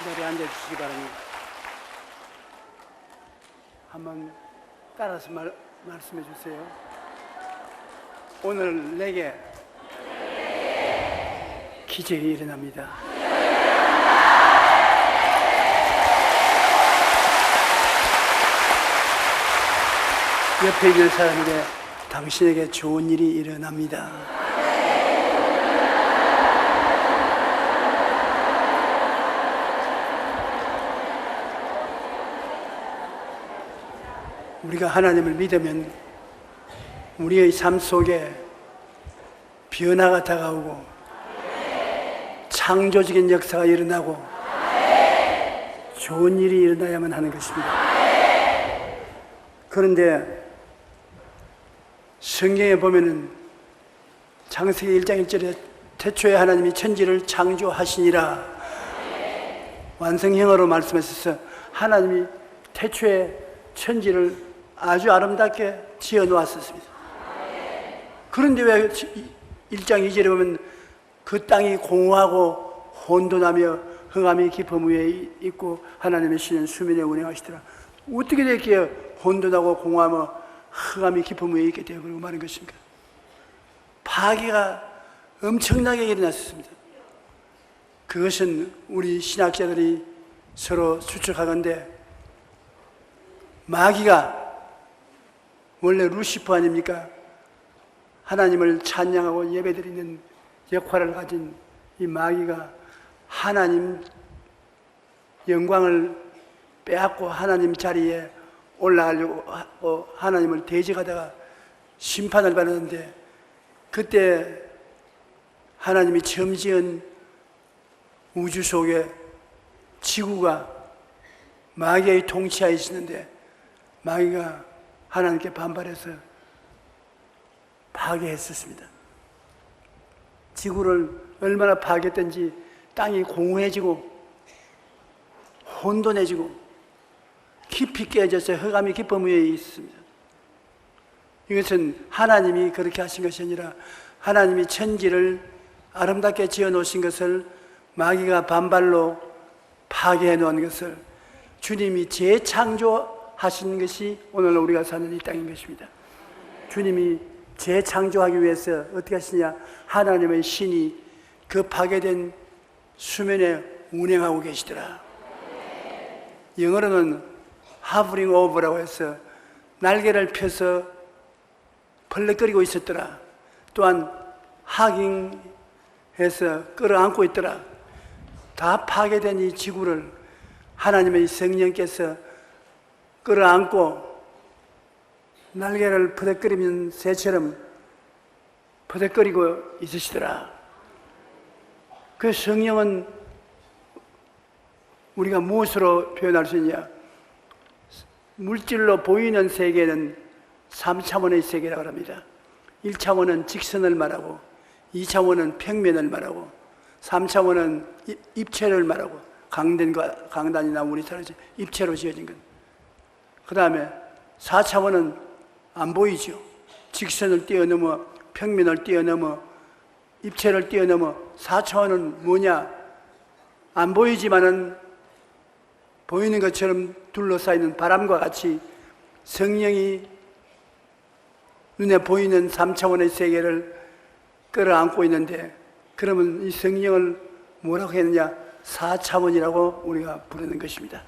자리에 앉아주시기 바랍니다. 한번 따라서 말씀해 주세요. 오늘 내게 기적이 일어납니다. 옆에 있는 사람에게 당신에게 좋은 일이 일어납니다. 우리가 하나님을 믿으면 우리의 삶 속에 변화가 다가오고 창조적인 역사가 일어나고 좋은 일이 일어나야만 하는 것입니다. 그런데 성경에 보면은 창세기 1장 1절에 태초에 하나님이 천지를 창조하시니라 완성형어로 말씀하셔서 하나님이 태초에 천지를 아주 아름답게 지어 놓았었습니다. 그런데 왜 1장 2절에 보면 그 땅이 공허하고 혼돈하며 흑암이 깊음 위에 있고 하나님의 신은 수면에 운행하시더라. 어떻게 됐기에 혼돈하고 공허하며 흑암이 깊음 위에 있게 되어 그러고 말인 것입니까? 파괴가 엄청나게 일어났습니다. 그것은 우리 신학자들이 서로 추측하건대 마귀가 원래 루시퍼 아닙니까? 하나님을 찬양하고 예배드리는 역할을 가진 이 마귀가 하나님 영광을 빼앗고 하나님 자리에 올라가려고 하나님을 대적하다가 심판을 받았는데 그때 하나님이 처음 지은 우주 속에 지구가 마귀의 통치하에 있었는데 마귀가 하나님께 반발해서 파괴했었습니다. 지구를 얼마나 파괴했던지 땅이 공허해지고 혼돈해지고 깊이 깨져서 흑암이 깊음 위에 있습니다. 이것은 하나님이 그렇게 하신 것이 아니라 하나님이 천지를 아름답게 지어 놓으신 것을 마귀가 반발로 파괴해 놓은 것을 주님이 재창조하신 것이 오늘 우리가 사는 이 땅인 것입니다. 주님이 재창조하기 위해서 어떻게 하시냐? 하나님의 신이 그 파괴된 수면에 운행하고 계시더라. 영어로는 hovering over라고 해서 날개를 펴서 펄럭거리고 있었더라. 또한 하깅해서 끌어안고 있더라. 다 파괴된 이 지구를 하나님의 성령께서 끌어안고 날개를 퍼덕거리면 새처럼 퍼덕거리고 있으시더라. 그 성령은 우리가 무엇으로 표현할 수 있냐? 물질로 보이는 세계는 3차원의 세계라고 합니다. 1차원은 직선을 말하고 2차원은 평면을 말하고 3차원은 입체를 말하고 강단이나 우리처럼 입체로 지어진 것. 그 다음에 4차원은 안 보이죠. 직선을 뛰어넘어 평면을 뛰어넘어 입체를 뛰어넘어 4차원은 뭐냐? 안 보이지만은 보이는 것처럼 둘러싸이는 바람과 같이 성령이 눈에 보이는 3차원의 세계를 끌어안고 있는데 그러면 이 성령을 뭐라고 했느냐? 4차원이라고 우리가 부르는 것입니다.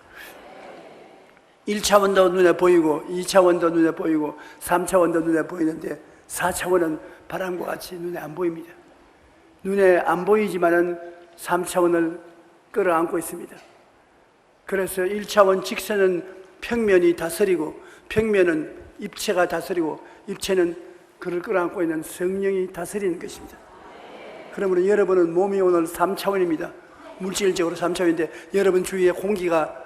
1차원도 눈에 보이고 2차원도 눈에 보이고 3차원도 눈에 보이는데 4차원은 바람과 같이 눈에 안 보입니다. 눈에 안 보이지만은 3차원을 끌어안고 있습니다. 그래서 1차원 직선은 평면이 다스리고 평면은 입체가 다스리고 입체는 그를 끌어안고 있는 성령이 다스리는 것입니다. 그러므로 여러분은 몸이 오늘 3차원입니다. 물질적으로 3차원인데 여러분 주위에 공기가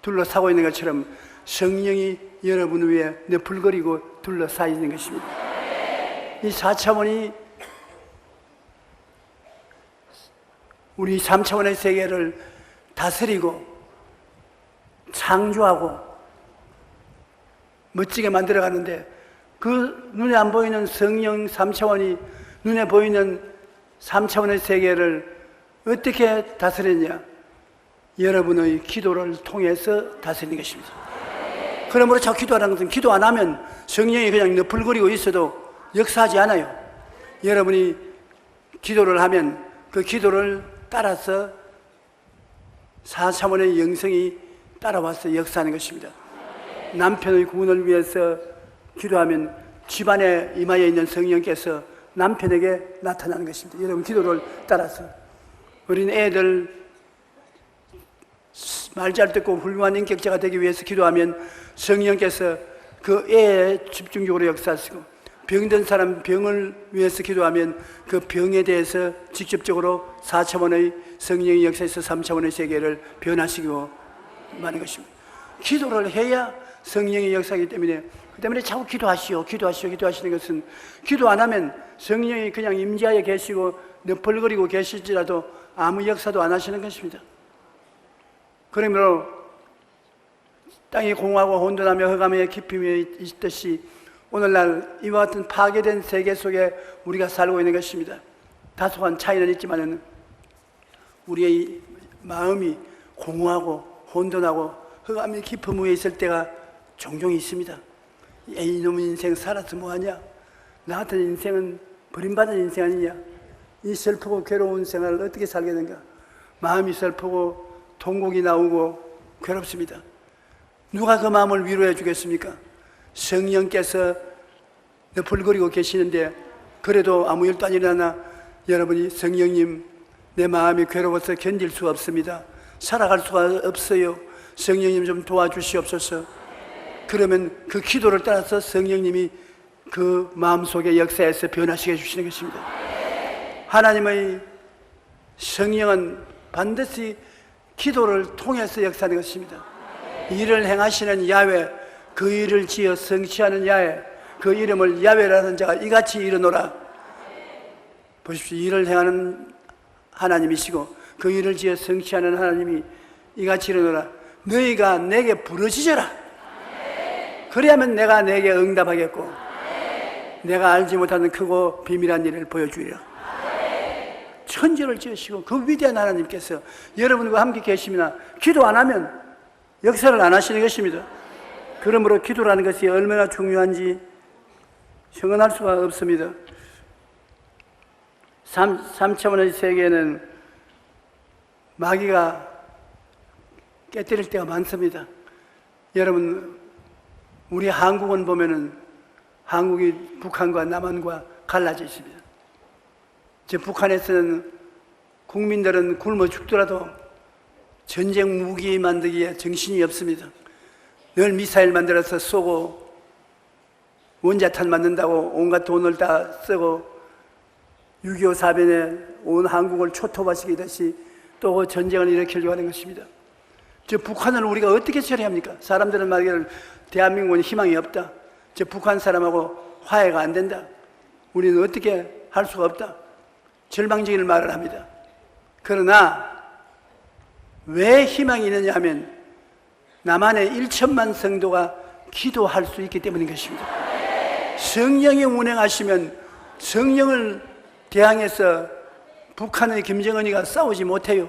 둘러싸고 있는 것처럼 성령이 여러분 위에 너풀거리고 둘러싸여 있는 것입니다. 이 4차원이 우리 3차원의 세계를 다스리고 창조하고 멋지게 만들어가는데 그 눈에 안 보이는 성령 3차원이 눈에 보이는 3차원의 세계를 어떻게 다스렸냐? 여러분의 기도를 통해서 다스리는 것입니다. 그러므로 자꾸 기도하라는 것은 기도 안 하면 성령이 그냥 너풀거리고 있어도 역사하지 않아요. 여러분이 기도를 하면 그 기도를 따라서 4차원의 영성이 따라와서 역사하는 것입니다. 남편의 구원을 위해서 기도하면 집안에 임하여 있는 성령께서 남편에게 나타나는 것입니다. 여러분 기도를 따라서 어린 애들 말 잘 듣고 훌륭한 인격자가 되기 위해서 기도하면 성령께서 그 애에 집중적으로 역사하시고, 병든 사람 병을 위해서 기도하면 그 병에 대해서 직접적으로 4차원의 성령의 역사에서 3차원의 세계를 변화시키고 마는 것입니다. 기도를 해야 성령의 역사이기 때문에, 그 때문에 자꾸 기도하시오 기도하시는 것은, 기도 안 하면 성령이 그냥 임재하여 계시고 너펄거리고 계실지라도 아무 역사도 안 하시는 것입니다. 그러므로 땅이 공허하고 혼돈하며 흑암의 깊음이 있듯이 오늘날 이와 같은 파괴된 세계 속에 우리가 살고 있는 것입니다. 다소한 차이는 있지만 우리의 마음이 공허하고 혼돈하고 흑암의 깊음 위에 있을 때가 종종 있습니다. 이놈의 인생 살아서 뭐하냐, 나 같은 인생은 버림받은 인생 아니냐, 이 슬프고 괴로운 생활을 어떻게 살겠는가, 마음이 슬프고 통곡이 나오고 괴롭습니다. 누가 그 마음을 위로해 주겠습니까? 성령께서 너풀거리고 계시는데 그래도 아무 일도 안 일어나나 여러분이 성령님, 내 마음이 괴로워서 견딜 수가 없습니다, 살아갈 수가 없어요, 성령님 좀 도와주시옵소서. 그러면 그 기도를 따라서 성령님이 그 마음속의 역사에서 변화시켜 주시는 것입니다. 하나님의 성령은 반드시 기도를 통해서 역사하는 것입니다. 일을 행하시는 야훼, 그 일을 지어 성취하는 야훼, 그 이름을 야훼라는 자가 이같이 이르노라. 보십시오. 일을 행하는 하나님이시고 그 일을 지어 성취하는 하나님이 이같이 이르노라. 너희가 내게 부르짖어라. 그래야만 내가 내게 응답하겠고 내가 알지 못하는 크고 비밀한 일을 보여주리라. 천지를 지으시고 그 위대한 하나님께서 여러분과 함께 계시면 기도 안 하면 역사를 안 하시는 것입니다. 그러므로 기도라는 것이 얼마나 중요한지 형언할 수가 없습니다. 3차원의 세계에는 마귀가 깨뜨릴 때가 많습니다. 여러분, 우리 한국은 보면은 한국이 북한과 남한과 갈라져 있습니다. 북한에서는 국민들은 굶어 죽더라도 전쟁 무기 만들기에 정신이 없습니다. 늘 미사일 만들어서 쏘고 원자탄 만든다고 온갖 돈을 다 쓰고 6.25 사변에 온 한국을 초토화시키듯이 또 전쟁을 일으키려고 하는 것입니다. 북한을 우리가 어떻게 처리합니까? 사람들은 말하기를 대한민국은 희망이 없다, 북한 사람하고 화해가 안 된다, 우리는 어떻게 할 수가 없다, 절망적인 말을 합니다. 그러나 왜 희망이 있느냐 하면 남한의 1천만 성도가 기도할 수 있기 때문인 것입니다. 성령이 운행하시면 성령을 대항해서 북한의 김정은이가 싸우지 못해요.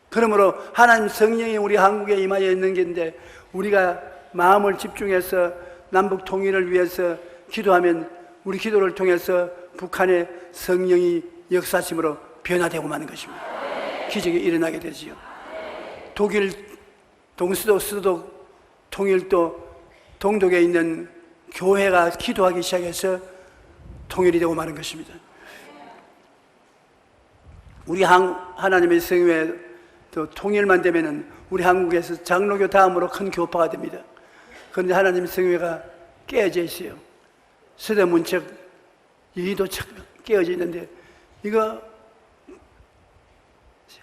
그러므로 하나님 성령이 우리 한국에 임하여 있는 게인데 우리가 마음을 집중해서 남북 통일을 위해서 기도하면 우리 기도를 통해서 북한의 성령이 역사심으로 변화되고 마는 것입니다. 기적이 일어나게 되지요. 독일 동수도 수도 통일도 동독에 있는 교회가 기도하기 시작해서 통일이 되고 마는 것입니다. 우리 하나님의 성회 또 통일만 되면은 우리 한국에서 장로교 다음으로 큰 교파가 됩니다. 그런데 하나님의 성회가 깨어져 있어요. 서대문척, 여의도척 깨어져 있는데 이거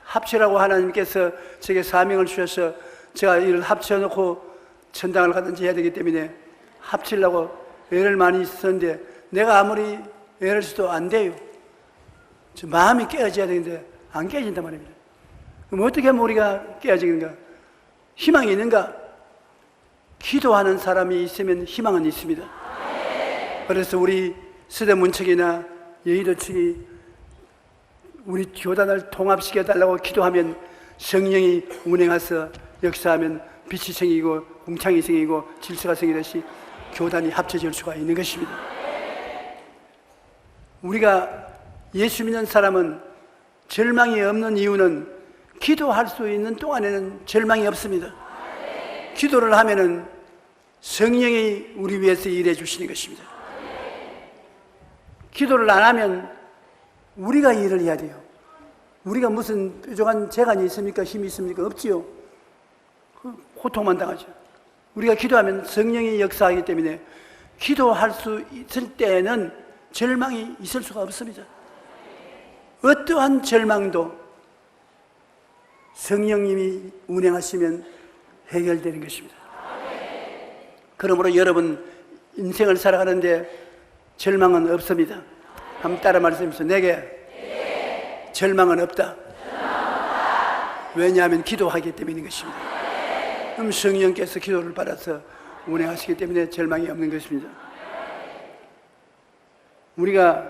합치라고 하나님께서 제게 사명을 주셔서 제가 이를 합쳐놓고 천당을 가든지 해야 되기 때문에 합치려고 애를 많이 썼는데 내가 아무리 애를 써도 안 돼요. 마음이 깨어져야 되는데 안 깨진단 말입니다. 그럼 어떻게 하면 우리가 깨어지는가? 희망이 있는가? 기도하는 사람이 있으면 희망은 있습니다. 그래서 우리 서대문척이나 여의도측이 우리 교단을 통합시켜달라고 기도하면 성령이 운행해서 역사하면 빛이 생기고 궁창이 생기고 질서가 생기듯이 교단이 합쳐질 수가 있는 것입니다. 우리가 예수 믿는 사람은 절망이 없는 이유는 기도할 수 있는 동안에는 절망이 없습니다. 기도를 하면은 성령이 우리 위해서 일해 주시는 것입니다. 기도를 안 하면 우리가 일을 해야 돼요. 우리가 무슨 뾰족한 재간이 있습니까? 힘이 있습니까? 없지요. 고통만 당하죠. 우리가 기도하면 성령이 역사하기 때문에 기도할 수 있을 때에는 절망이 있을 수가 없습니다. 어떠한 절망도 성령님이 운행하시면 해결되는 것입니다. 그러므로 여러분 인생을 살아가는데 절망은 없습니다. 한번 따라 말씀해주세요. 내게 절망은 없다. 왜냐하면 기도하기 때문인 것입니다. 그럼 성령께서 기도를 받아서 운행하시기 때문에 절망이 없는 것입니다. 우리가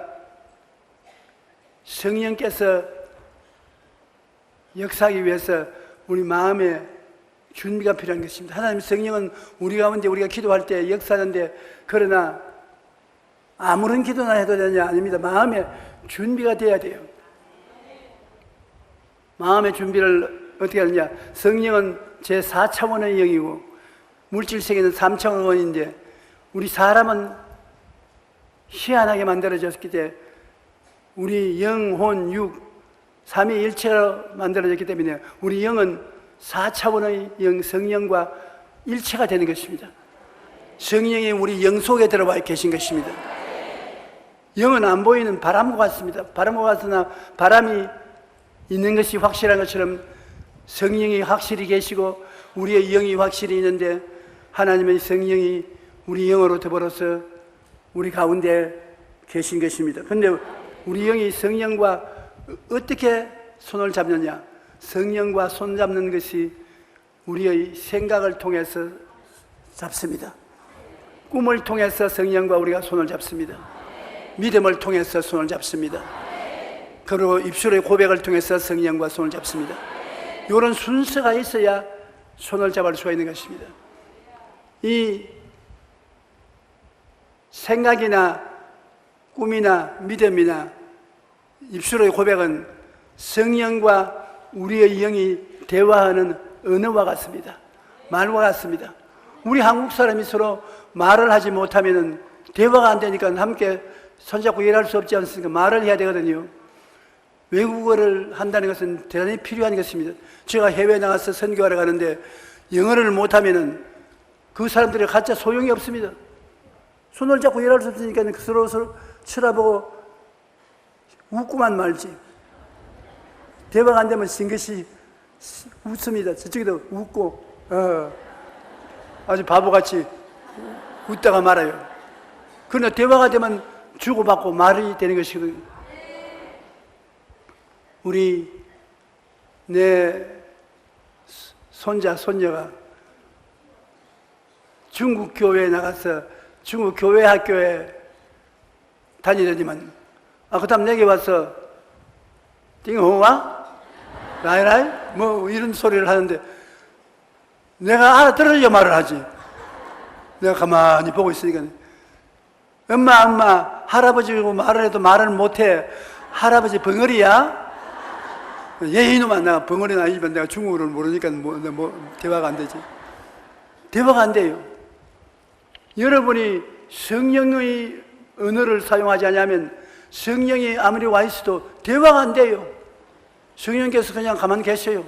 성령께서 역사하기 위해서 우리 마음에 준비가 필요한 것입니다. 하나님 성령은 우리 가운데 우리가 기도할 때 역사하는데, 그러나 아무런 기도나 해도 되냐? 아닙니다. 마음에 준비가 돼야 돼요. 마음의 준비를 어떻게 하느냐? 성령은 제4차원의 영이고 물질세계는 3차원의 영인데, 우리 사람은 희한하게 만들어졌기 때문에 우리 영, 혼, 육, 삼위일체로 만들어졌기 때문에 우리 영은 4차원의 영, 성령과 일체가 되는 것입니다. 성령이 우리 영 속에 들어와 계신 것입니다. 영은 안 보이는 바람과 같습니다. 바람과 같으나 바람이 있는 것이 확실한 것처럼 성령이 확실히 계시고 우리의 영이 확실히 있는데, 하나님의 성령이 우리 영으로 더불어서 우리 가운데 계신 것입니다. 그런데 우리 영이 성령과 어떻게 손을 잡느냐? 성령과 손 잡는 것이 우리의 생각을 통해서 잡습니다. 꿈을 통해서 성령과 우리가 손을 잡습니다. 믿음을 통해서 손을 잡습니다. 그리고 입술의 고백을 통해서 성령과 손을 잡습니다. 이런 순서가 있어야 손을 잡을 수가 있는 것입니다. 이 생각이나 꿈이나 믿음이나 입술의 고백은 성령과 우리의 영이 대화하는 언어와 같습니다. 말과 같습니다. 우리 한국 사람이 서로 말을 하지 못하면 대화가 안 되니까 함께 손잡고 일할 수 없지 않습니까? 말을 해야 되거든요. 외국어를 한다는 것은 대단히 필요한 것입니다. 제가 해외에 나가서 선교하러 가는데 영어를 못하면 그 사람들이 가짜 소용이 없습니다. 손을 잡고 일할 수 없으니까 서로 쳐다보고 웃고만 말지. 대화가 안 되면 싱긋이 웃습니다. 저쪽에도 웃고 아주 바보같이 웃다가 말아요. 그러나 대화가 되면 주고받고 말이 되는 것이거든요. 내 손자, 손녀가 중국 교회에 나가서 중국 교회 학교에 다니더니만 그 다음 내게 와서 띵호와 라이라이 뭐 이런 소리를 하는데 내가 알아들으려 말을 하지. 내가 가만히 보고 있으니까 엄마 할아버지고 말을 해도 말을 못해. 할아버지 벙어리야? 얘 이놈아, 내가 벙어리는 아니지만 내가 중국어를 모르니까 대화가 안 되지. 대화가 안 돼요. 여러분이 성령의 언어를 사용하지 않으면 성령이 아무리 와 있어도 대화가 안 돼요. 성령께서 그냥 가만히 계셔요.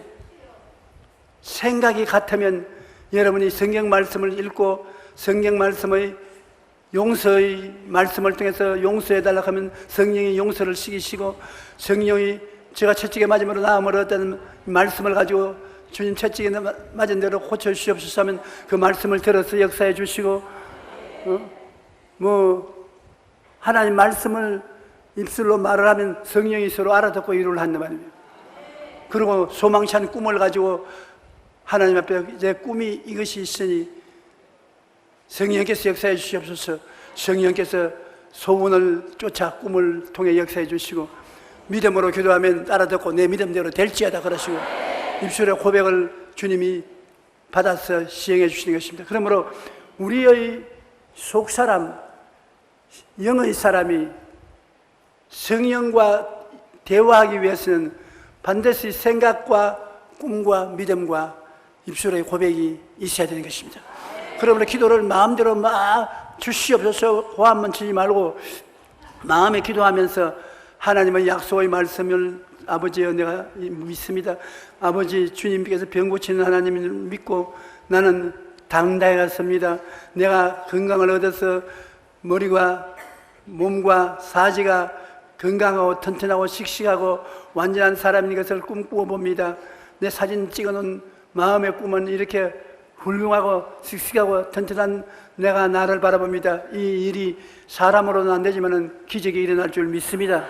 생각이 같으면 여러분이 성경 말씀을 읽고 성경 말씀의 용서의 말씀을 통해서 용서해달라고 하면 성령이 용서를 시키시고, 성령이 제가 채찍에 맞음으로 나음을 얻었다는 말씀을 가지고 주님 채찍에 맞은 대로 고쳐주시옵소서 하면 그 말씀을 들어서 역사해 주시고, 하나님 말씀을 입술로 말을 하면 성령이 서로 알아듣고 이루를 한단 말입니다. 그리고 소망치 않은 꿈을 가지고 하나님 앞에 이제 꿈이 이것이 있으니 성령께서 역사해 주시옵소서. 성령께서 소원을 쫓아 꿈을 통해 역사해 주시고, 믿음으로 기도하면 알아듣고 내 믿음대로 될지어다 그러시고 입술의 고백을 주님이 받아서 시행해 주시는 것입니다. 그러므로 우리의 속사람, 영의 사람이 성령과 대화하기 위해서는 반드시 생각과 꿈과 믿음과 입술의 고백이 있어야 되는 것입니다. 그러므로 기도를 마음대로 막 주시옵소서 호함만 치지 말고 마음에 기도하면서 하나님의 약속의 말씀을 아버지여 내가 믿습니다. 아버지 주님께서 병 고치는 하나님을 믿고 나는 당당히 갔습니다. 내가 건강을 얻어서 머리와 몸과 사지가 건강하고 튼튼하고 씩씩하고 완전한 사람인 것을 꿈꾸어 봅니다. 내 사진 찍어놓은 마음의 꿈은 이렇게 훌륭하고 씩씩하고 튼튼한 내가 나를 바라봅니다. 이 일이 사람으로는 안 되지만 기적이 일어날 줄 믿습니다.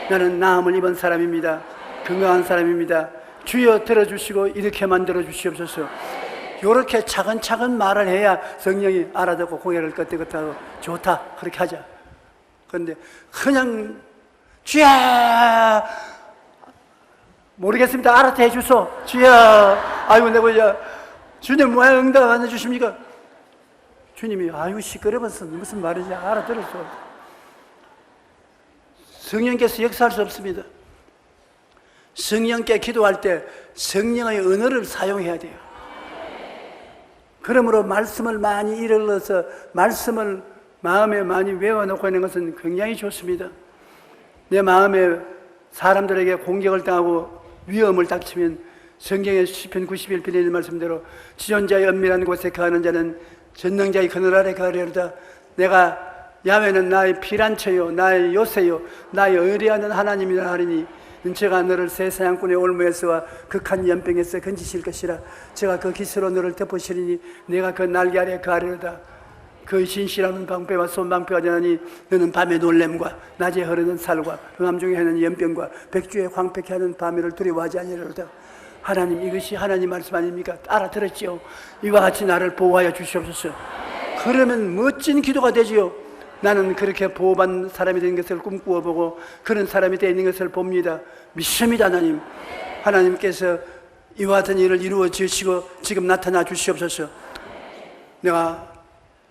나는 나음을 입은 사람입니다. 건강한 사람입니다. 주여 들어주시고 이렇게 만들어 주시옵소서. 이렇게 차근차근 말을 해야 성령이 알아듣고 고개를 끄덕끄덕하고 좋다 그렇게 하자. 그런데 그냥 주여 모르겠습니다. 알아서 해주소. 주여 아이고 내가 주님 왜 응답 안 해주십니까? 주님이 아이고 시끄러워서 무슨 말인지 알아들었어. 성령께서 역사할 수 없습니다. 성령께 기도할 때 성령의 언어를 사용해야 돼요. 그러므로 말씀을 많이 일러서 말씀을 마음에 많이 외워놓고 있는 것은 굉장히 좋습니다. 내 마음에 사람들에게 공격을 당하고 위험을 닥치면 성경의 시편 91편에 있는 말씀대로 지존자의 은밀한 곳에 거하는 자는 전능자의 그늘 아래 거하리로다. 내가 야훼는 나의 피난처요 나의 요새요 나의 의뢰하는 하나님이라 하리니 제가 너를 새 사냥꾼의 올무에서와 극한 연병에서 건지실 것이라. 제가 그 깃으로 너를 덮으시리니 내가 그 날개 아래 거하리로다. 그 신실한 방패와 손방패가 되나니 너는 밤의 놀램과 낮에 흐르는 살과 흥암 중에 하는 연병과 백주에 광패케 하는 밤을 두려워하지 아니하리로다. 하나님 이것이 하나님 말씀 아닙니까? 알아들었지요. 이와 같이 나를 보호하여 주시옵소서. 그러면 멋진 기도가 되지요. 나는 그렇게 보호받는 사람이 되는 것을 꿈꾸어 보고 그런 사람이 되어 있는 것을 봅니다. 믿습니다. 하나님 하나님께서 이와 같은 일을 이루어 주시고 지금 나타나 주시옵소서. 내가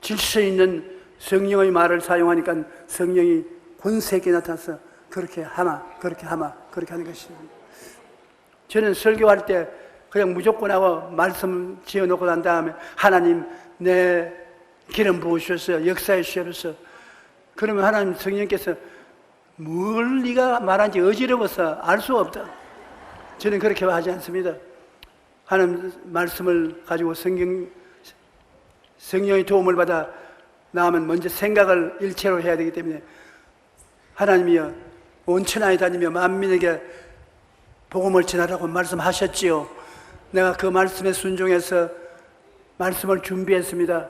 질서 있는 성령의 말을 사용하니까 성령이 권세 있게 나타나서 그렇게 하마 그렇게 하마 그렇게 하는 것입니다. 저는 설교할 때 그냥 무조건 하고 말씀 지어놓고 난 다음에 하나님 내 기름 부으셔서 역사해 주시옵소서. 그러면 하나님 성령께서 뭘 네가 말한지 어지러워서 알 수가 없다. 저는 그렇게 하지 않습니다. 하나님 말씀을 가지고 성령의 도움을 받아 나오면 먼저 생각을 일체로 해야 되기 때문에 하나님이여 온 천하에 다니며 만민에게 복음을 전하라고 말씀하셨지요. 내가 그 말씀에 순종해서 말씀을 준비했습니다.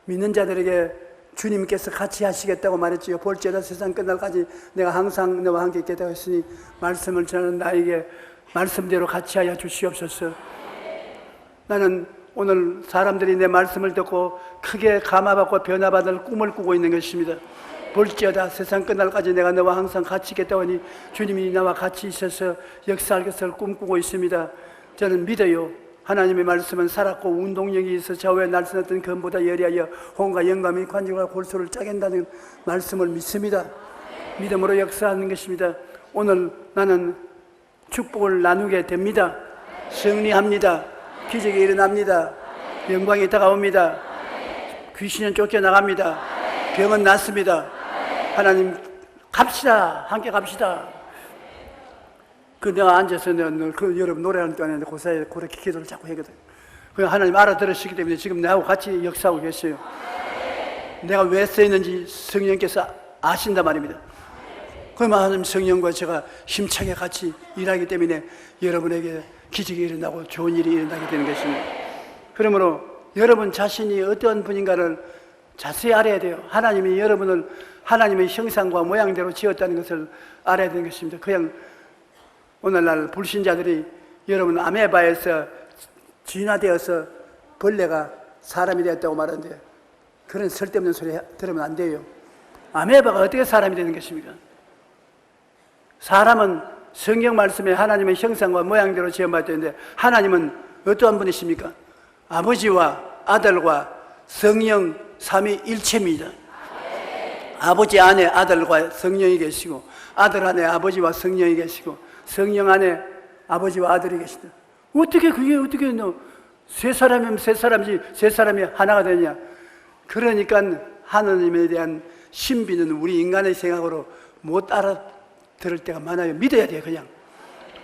믿는 자들에게 주님께서 같이 하시겠다고 말했지요. 볼지어다 세상 끝날까지 내가 항상 너와 함께 있겠다고 했으니 말씀을 전하는 나에게 말씀대로 같이 하여 주시옵소서. 나는 오늘 사람들이 내 말씀을 듣고 크게 감화받고 변화받을 꿈을 꾸고 있는 것입니다. 볼지어다 세상 끝날까지 내가 너와 항상 같이 있겠다고 하니 주님이 나와 같이 있어서 역사할 것을 꿈꾸고 있습니다. 저는 믿어요. 하나님의 말씀은 살았고 운동력이 있어 좌우에 날씬했던 검보다 예리하여 혼과 영감이 관절과 골수를 짜낸다는 말씀을 믿습니다. 믿음으로 역사하는 것입니다. 오늘 나는 축복을 나누게 됩니다. 승리합니다. 기적이 일어납니다. 영광이 다가옵니다. 귀신은 쫓겨나갑니다. 병은 낫습니다. 하나님 갑시다. 함께 갑시다. 내가 앉아서 여러분 노래하는 동안에 그 사이에 그렇게 기도를 자꾸 하거든. 하나님 알아들으시기 때문에 지금 나하고 같이 역사하고 계세요. 내가 왜 쓰였는지 성령께서 아신단 말입니다. 그러면 하나님 성령과 제가 힘차게 같이 일하기 때문에 여러분에게 기적이 일어나고 좋은 일이 일어나게 되는 것입니다. 그러므로 여러분 자신이 어떤 분인가를 자세히 알아야 돼요. 하나님이 여러분을 하나님의 형상과 모양대로 지었다는 것을 알아야 되는 것입니다. 그냥 오늘날 불신자들이 여러분 아메바에서 진화되어서 벌레가 사람이 되었다고 말하는데 그런 쓸데없는 소리 들으면 안 돼요. 아메바가 어떻게 사람이 되는 것입니까? 사람은 성경 말씀에 하나님의 형상과 모양대로 지음받았는데 하나님은 어떠한 분이십니까? 아버지와 아들과 성령 삼위일체입니다. 아버지 안에 아들과 성령이 계시고 아들 안에 아버지와 성령이 계시고 성령 안에 아버지와 아들이 계시다. 어떻게 그게 어떻게 세 사람이면 세 사람이지 세 사람이 하나가 되냐? 그러니까 하나님에 대한 신비는 우리 인간의 생각으로 못 알아들을 때가 많아요. 믿어야 돼요. 그냥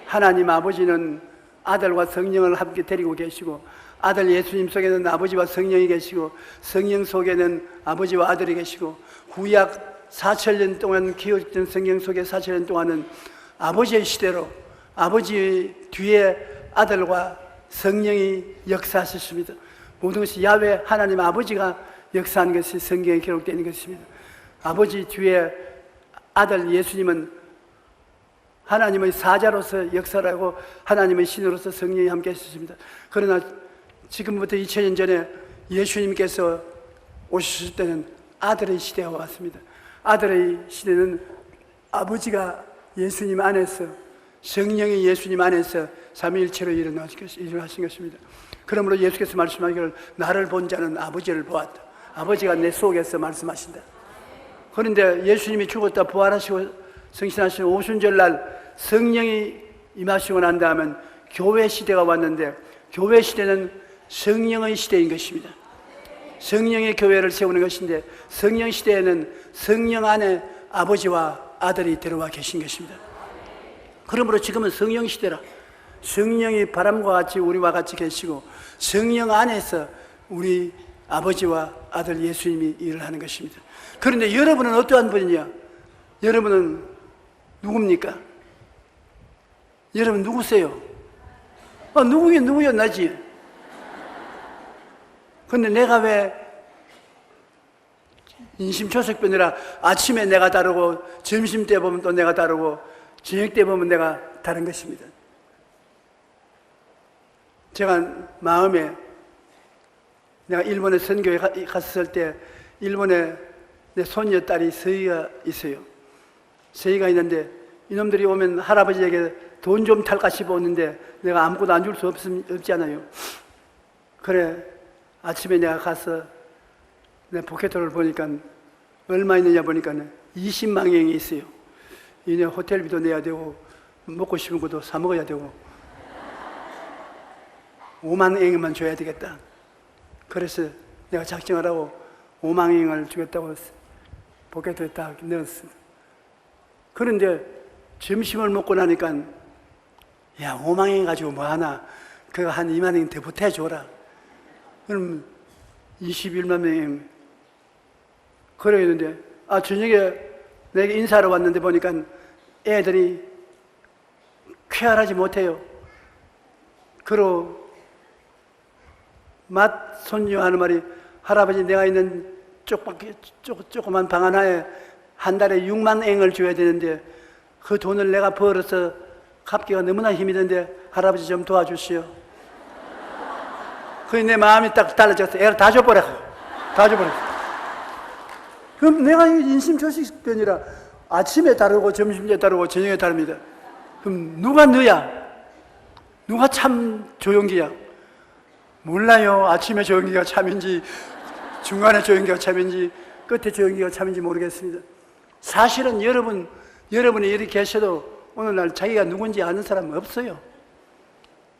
하나님 아버지는 아들과 성령을 함께 데리고 계시고 아들 예수님 속에는 아버지와 성령이 계시고 성령 속에는 아버지와 아들이 계시고 구약 4,000년 동안 기억된 성경 속에 4,000년 동안은 아버지의 시대로 아버지 뒤에 아들과 성령이 역사하셨습니다. 모든 것이 야훼 하나님 아버지가 역사한 것이 성경에 기록되어 있는 것입니다. 아버지 뒤에 아들 예수님은 하나님의 사자로서 역사를 하고 하나님의 신으로서 성령이 함께 하셨습니다. 그러나 지금부터 2000년 전에 예수님께서 오셨을 때는 아들의 시대가 왔습니다. 아들의 시대는 아버지가 예수님 안에서 성령이 예수님 안에서 삼위일체로 일어나신 것입니다. 그러므로 예수께서 말씀하기를 나를 본 자는 아버지를 보았다. 아버지가 내 속에서 말씀하신다. 그런데 예수님이 죽었다 부활하시고 성신하신 오순절날 성령이 임하시고 난 다음엔 교회 시대가 왔는데 교회 시대는 성령의 시대인 것입니다. 성령의 교회를 세우는 것인데 성령 시대에는 성령 안에 아버지와 아들이 들어와 계신 것입니다. 그러므로 지금은 성령 시대라. 성령이 바람과 같이 우리와 같이 계시고 성령 안에서 우리 아버지와 아들 예수님이 일을 하는 것입니다. 그런데 여러분은 어떠한 분이냐? 여러분은 누굽니까? 여러분 누구세요? 누구긴 누구야 나지. 근데 내가 왜 인심초석변이라 아침에 내가 다르고 점심 때 보면 또 내가 다르고 저녁 때 보면 내가 다른 것입니다. 제가 마음에 내가 일본에 선교에 갔을 때 일본에 내 손녀 딸이 서희가 있어요. 서희가 있는데 이놈들이 오면 할아버지에게 돈 좀 탈까 싶어 오는데 내가 아무것도 안 줄 수 없잖아요. 그래 아침에 내가 가서 내 포켓돈을 보니까 얼마 있느냐 보니까 20만 엔이 있어요. 이내 호텔비도 내야 되고 먹고 싶은 것도 사 먹어야 되고 5만 엔만 줘야 되겠다. 그래서 내가 작정을 하고 5만 엔을 주겠다고 포켓돈에 딱 넣었어. 그런데 점심을 먹고 나니까 야 5만 엔 가지고 뭐 하나 그거 한 2만 엔 더 보태줘라. 그럼 21만 엔 그래 있는데 저녁에 내게 인사하러 왔는데 보니까 애들이 쾌활하지 못해요. 그러고 맏 손녀 하는 말이 할아버지 내가 있는 조그만 방 하나에 한 달에 6만 엔을 줘야 되는데 그 돈을 내가 벌어서 갚기가 너무나 힘이 드는데 할아버지 좀 도와주시오. 그래 내 마음이 딱 달라졌어. 애를 다 줘버렸어. 다 줘버렸어. 그럼 내가 인심초식변이라 아침에 다르고 점심에 다르고 저녁에 다릅니다. 그럼 누가 너야? 누가 참 조용기야? 몰라요. 아침에 조용기가 참인지 중간에 조용기가 참인지 끝에 조용기가 참인지 모르겠습니다. 사실은 여러분이 이렇게 계셔도 오늘날 자기가 누군지 아는 사람은 없어요.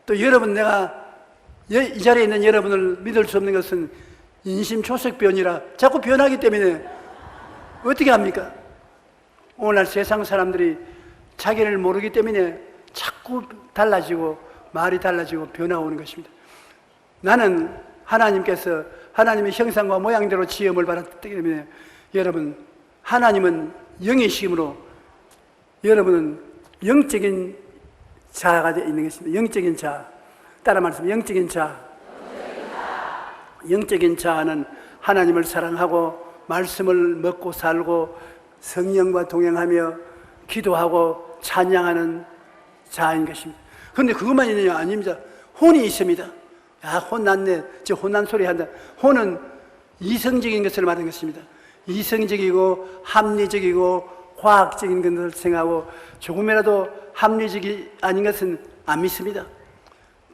또 여러분 내가 이 자리에 있는 여러분을 믿을 수 없는 것은 인심초석변이라 자꾸 변하기 때문에 어떻게 합니까? 오늘날 세상 사람들이 자기를 모르기 때문에 자꾸 달라지고 말이 달라지고 변화오는 것입니다. 나는 하나님께서 하나님의 형상과 모양대로 지음을 받았기 때문에 여러분 하나님은 영이심으로 여러분은 영적인 자아가 되어 있는 것입니다. 영적인 자아. 따라 말씀 영적인 자아. 영적인 자아는 하나님을 사랑하고 말씀을 먹고 살고 성령과 동행하며 기도하고 찬양하는 자아인 것입니다. 그런데 그것만 있느냐? 아닙니다. 혼이 있습니다. 야, 혼났네. 저 혼난 소리 한다. 혼은 이성적인 것을 말하는 것입니다. 이성적이고 합리적이고 과학적인 것을 생각하고 조금이라도 합리적이 아닌 것은 안 믿습니다.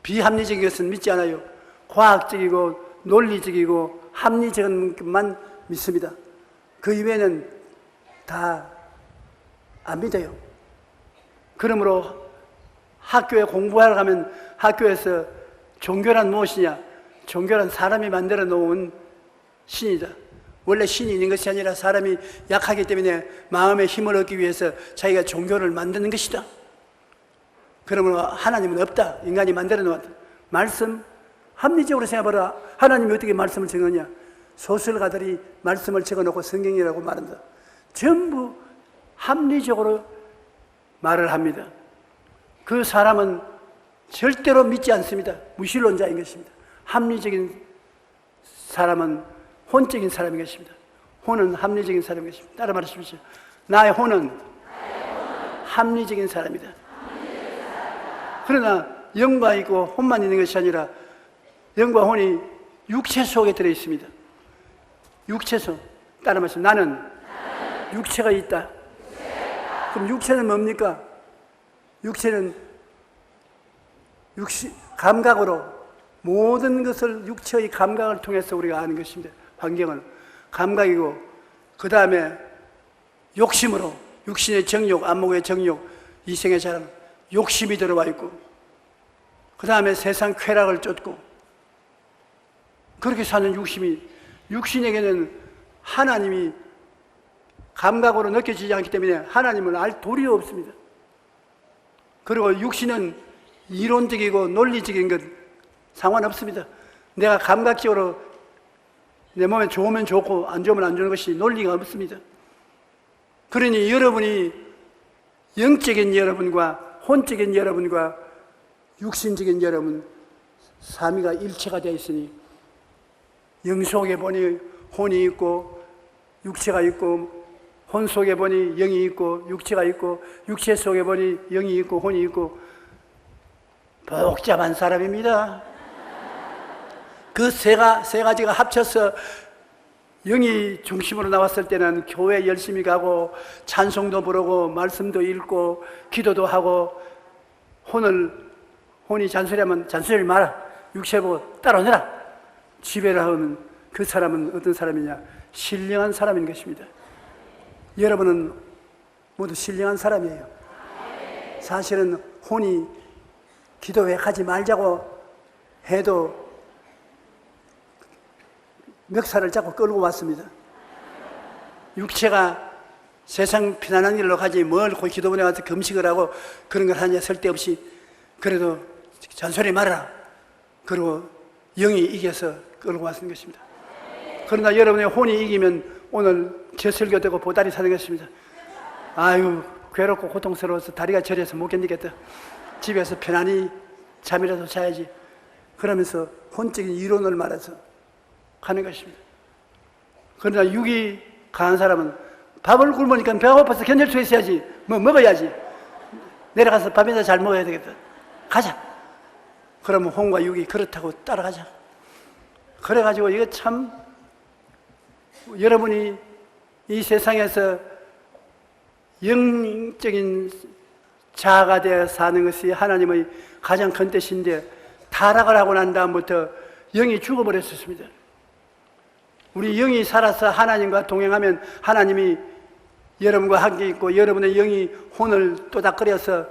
비합리적인 것은 믿지 않아요. 과학적이고 논리적이고 합리적인 것만 믿습니다. 그 이외에는 다 안 믿어요. 그러므로 학교에 공부하러 가면 학교에서 종교란 무엇이냐? 종교란 사람이 만들어 놓은 신이다. 원래 신이 있는 것이 아니라 사람이 약하기 때문에 마음의 힘을 얻기 위해서 자기가 종교를 만드는 것이다. 그러므로 하나님은 없다. 인간이 만들어 놓았다. 말씀, 합리적으로 생각해봐라. 하나님이 어떻게 말씀을 적었냐? 소설가들이 말씀을 적어놓고 성경이라고 말한다. 전부 합리적으로 말을 합니다. 그 사람은 절대로 믿지 않습니다. 무신론자인 것입니다. 합리적인 사람은 혼적인 사람인 것입니다. 혼은 합리적인 사람인 것입니다. 따라 말하십시오. 나의 혼은 합리적인 사람이다. 그러나 영과 있고 혼만 있는 것이 아니라 영과 혼이 육체 속에 들어있습니다. 육체 속. 따라 말하십시오. 나는 육체가 있다. 그럼 육체는 뭡니까? 육체는 감각으로 모든 것을 육체의 감각을 통해서 우리가 아는 것입니다. 환경을. 감각이고 그 다음에 욕심으로 육신의 정욕, 안목의 정욕, 이생의 자랑, 욕심이 들어와 있고 그 다음에 세상 쾌락을 쫓고 그렇게 사는 육신에게는 하나님이 감각으로 느껴지지 않기 때문에 하나님을 알 도리가 없습니다. 그리고 육신은 이론적이고 논리적인 것 상관없습니다. 내가 감각적으로 내 몸에 좋으면 좋고 안 좋으면 안 좋은 것이 논리가 없습니다. 그러니 여러분이 영적인 여러분과 혼적인 여러분과 육신적인 여러분 삼위가 일체가 되어 있으니 영 속에 보니 혼이 있고 육체가 있고 혼 속에 보니 영이 있고 육체가 있고 육체 속에 보니 영이 있고 혼이 있고 복잡한 사람입니다. 그 세 가지가 합쳐서 영이 중심으로 나왔을 때는 교회 열심히 가고 찬송도 부르고 말씀도 읽고 기도도 하고 혼이 잔소리하면 잔소리 마라. 육체 보고 따라오너라. 지배를 하면 그 사람은 어떤 사람이냐? 신령한 사람인 것입니다. 여러분은 모두 신령한 사람이에요. 사실은 혼이 기도회 가지 말자고 해도 멱살을 잡고 끌고 왔습니다. 육체가 세상 편안한 길로 가지 뭘 기도원에 가서 금식을 하고 그런 걸 하냐 쓸데없이 그래도 잔소리 말아라. 그리고 영이 이겨서 끌고 왔는 것입니다. 그러나 여러분의 혼이 이기면 오늘 저설교되고 보따리 사는 것입니다. 아유 괴롭고 고통스러워서 다리가 저려서 못 견디겠다. 집에서 편안히 잠이라도 자야지. 그러면서 혼적인 이론을 말해서 하는 것입니다. 그러나 육이 강한 사람은 밥을 굶으니까 배가 고파서 견딜 수 있어야지. 뭐 먹어야지. 내려가서 밥이나 잘 먹어야 되겠다. 가자. 그러면 혼과 육이 그렇다고 따라가자. 그래가지고 이거 참 여러분이 이 세상에서 영적인 자아가 되어 사는 것이 하나님의 가장 큰 뜻인데 타락을 하고 난 다음부터 영이 죽어버렸습니다. 우리 영이 살아서 하나님과 동행하면 하나님이 여러분과 함께 있고 여러분의 영이 혼을 또닥거려서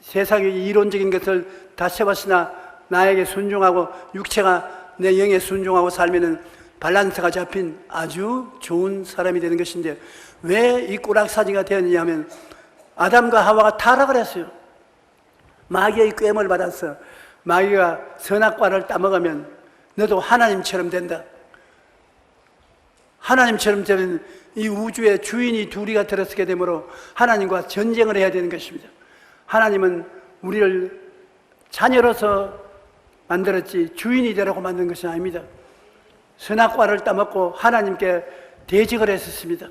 세상의 이론적인 것을 다 세웠으나 나에게 순종하고 육체가 내 영에 순종하고 살면은 밸런스가 잡힌 아주 좋은 사람이 되는 것인데 왜 이 꼬락사지가 되었느냐 하면 아담과 하와가 타락을 했어요. 마귀의 꾀임을 받아서 마귀가 선악과를 따먹으면 너도 하나님처럼 된다. 하나님처럼 되면 이 우주의 주인이 둘이가 들어서게 되므로 하나님과 전쟁을 해야 되는 것입니다. 하나님은 우리를 자녀로서 만들었지 주인이 되라고 만든 것은 아닙니다. 선악과를 따먹고 하나님께 대적을 했었습니다.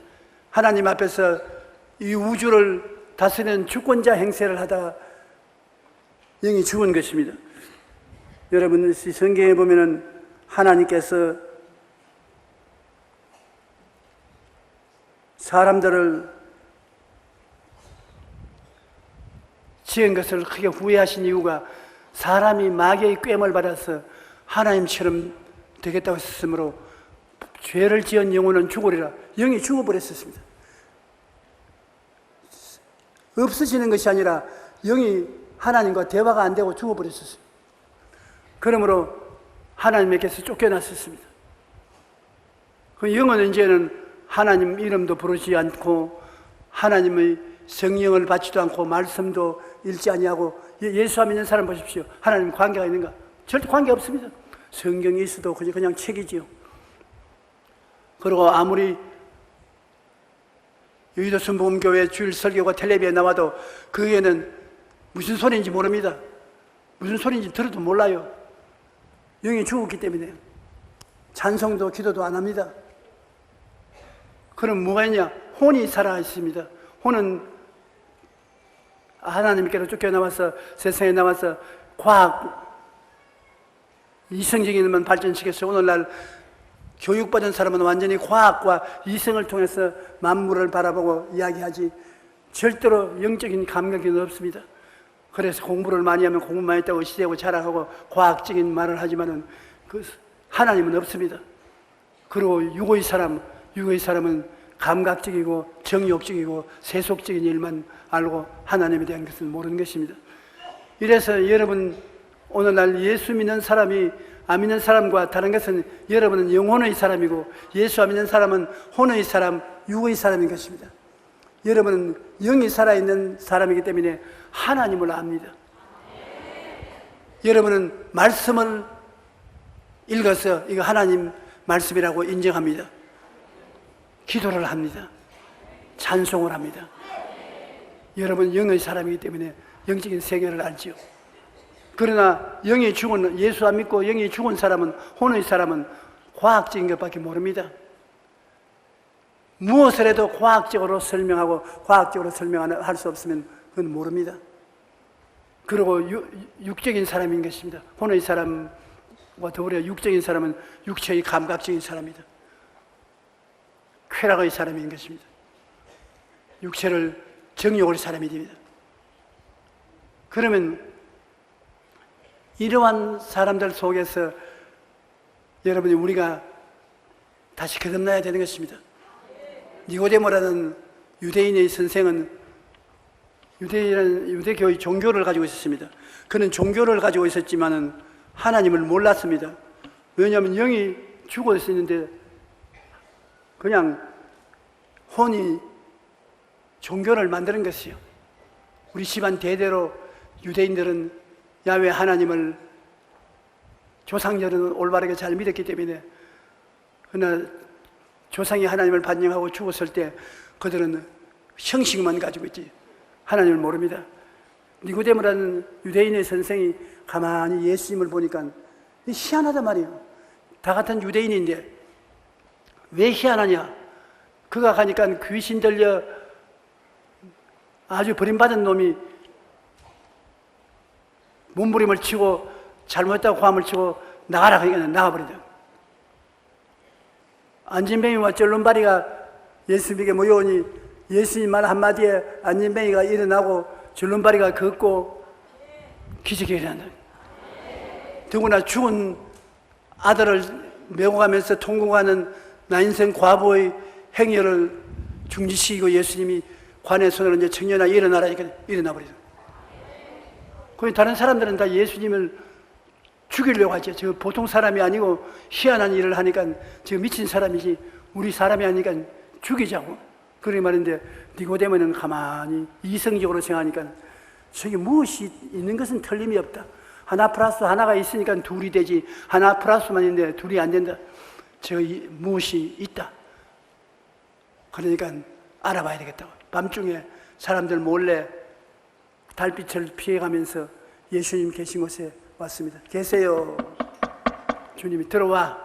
하나님 앞에서 이 우주를 다스리는 주권자 행세를 하다가 영이 죽은 것입니다. 여러분 성경에 보면은 하나님께서 사람들을 지은 것을 크게 후회하신 이유가 사람이 마귀의 꾀임을 받아서 하나님처럼 되겠다고 했으므로 죄를 지은 영혼은 죽으리라. 영이 죽어버렸었습니다. 없어지는 것이 아니라 영이 하나님과 대화가 안 되고 죽어버렸었어요. 그러므로 하나님께서 쫓겨났었습니다. 그 영은 이제는 하나님 이름도 부르지 않고 하나님의 성령을 받지도 않고 말씀도 읽지 아니하고 예수 안 믿는 사람 보십시오. 하나님 관계가 있는가? 절대 관계 없습니다. 성경이 있어도 그냥 책이지요. 그리고 아무리 여의도 순복음교회 주일 설교가 텔레비에 나와도 그에는 무슨 소리인지 모릅니다. 무슨 소리인지 들어도 몰라요. 영이 죽었기 때문에 찬송도 기도도 안 합니다. 그럼 뭐가 있냐? 혼이 살아있습니다. 혼은 하나님께로 쫓겨나와서 세상에 나와서 과학, 이성적인 것만 발전시켜서 오늘날 교육받은 사람은 완전히 과학과 이성을 통해서 만물을 바라보고 이야기하지 절대로 영적인 감각이 없습니다. 그래서 공부를 많이 하면 공부 많이 했다고 시대고 자랑하고 과학적인 말을 하지만은 그 하나님은 없습니다. 그리고 육의 사람은 감각적이고 정욕적이고 세속적인 일만 알고 하나님에 대한 것을 모르는 것입니다. 이래서 여러분 오늘날 예수 믿는 사람이 안 믿는 사람과 다른 것은 여러분은 영혼의 사람이고 예수 안 믿는 사람은 혼의 사람, 육의 사람인 것입니다. 여러분은 영이 살아있는 사람이기 때문에 하나님을 압니다. 여러분은 말씀을 읽어서 이거 하나님 말씀이라고 인정합니다. 기도를 합니다. 찬송을 합니다. 여러분 영의 사람이기 때문에 영적인 세계를 알지요. 그러나 영이 죽은, 예수 안 믿고 영이 죽은 사람은, 혼의 사람은 과학적인 것밖에 모릅니다. 무엇을 해도 과학적으로 설명하고 과학적으로 설명할 수 없으면 그건 모릅니다. 그리고 육적인 사람인 것입니다. 혼의 사람과 더불어 육적인 사람은 육체의 감각적인 사람이다. 쾌락의 사람인 것입니다. 육체를 정욕의 사람이 됩니다. 그러면 이러한 사람들 속에서 여러분이 우리가 다시 거듭나야 되는 것입니다. 니고데모라는 유대인의 선생은 유대교의 종교를 가지고 있었습니다. 그는 종교를 가지고 있었지만은 하나님을 몰랐습니다. 왜냐하면 영이 죽어 있었는데 그냥 혼이 종교를 만드는 것이요. 우리 집안 대대로 유대인들은 야훼 하나님을 조상들은 올바르게 잘 믿었기 때문에 그러나 조상이 하나님을 반영하고 죽었을 때 그들은 형식만 가지고 있지 하나님을 모릅니다. 니고데모라는 유대인의 선생이 가만히 예수님을 보니까 희한하단 말이에요. 다 같은 유대인인데 왜 희한하냐? 그가 가니까 귀신 들려 아주 버림받은 놈이 몸부림을 치고 잘못했다고 고함을 치고 나가라 하니까 나가버리죠. 안진뱅이와 쫄름바리가 예수님에게 모여오니 예수님 말 한마디에 안진뱅이가 일어나고 쫄름바리가 걷고 기적이 일어난다. 더구나 죽은 아들을 메고 가면서 통곡하는 나인생 과부의 행여를 중지시키고 예수님이 관의 손으로 이제 청년아 일어나라 이렇게 일어나버리죠. 그 다른 사람들은 다 예수님을 죽이려고 하죠. 저 보통 사람이 아니고 희한한 일을 하니까 저 미친 사람이지 우리 사람이 아니니까 죽이자고 그런 말인데 니고데모는 가만히 이성적으로 생각하니까 저기 무엇이 있는 것은 틀림이 없다. 하나 플러스 하나가 있으니까 둘이 되지 하나 플러스만 있는데 둘이 안 된다. 저 무엇이 있다. 그러니까 알아봐야 되겠다고. 밤중에 사람들 몰래 달빛을 피해가면서 예수님 계신 곳에 왔습니다. 계세요. 주님이 들어와.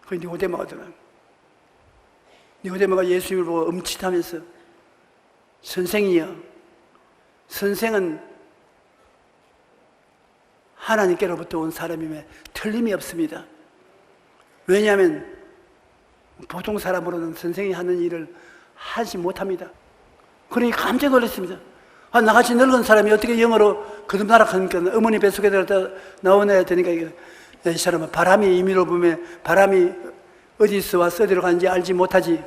그 니고데모가 들어와. 니고데모가 예수님을 보고 음칫하면서 선생이여, 선생은 하나님께로부터 온 사람임에 틀림이 없습니다. 왜냐하면 보통 사람으로는 선생이 하는 일을 하지 못합니다. 그러니 깜짝 놀랐습니다. 나같이 늙은 사람이 어떻게 영어로 거듭나라 하니까 어머니 뱃속에 들어갔다 나오내야 되니까 이 사람은 바람이 임의로 보면 바람이 어디서 와서 어디로 가는지 알지 못하지.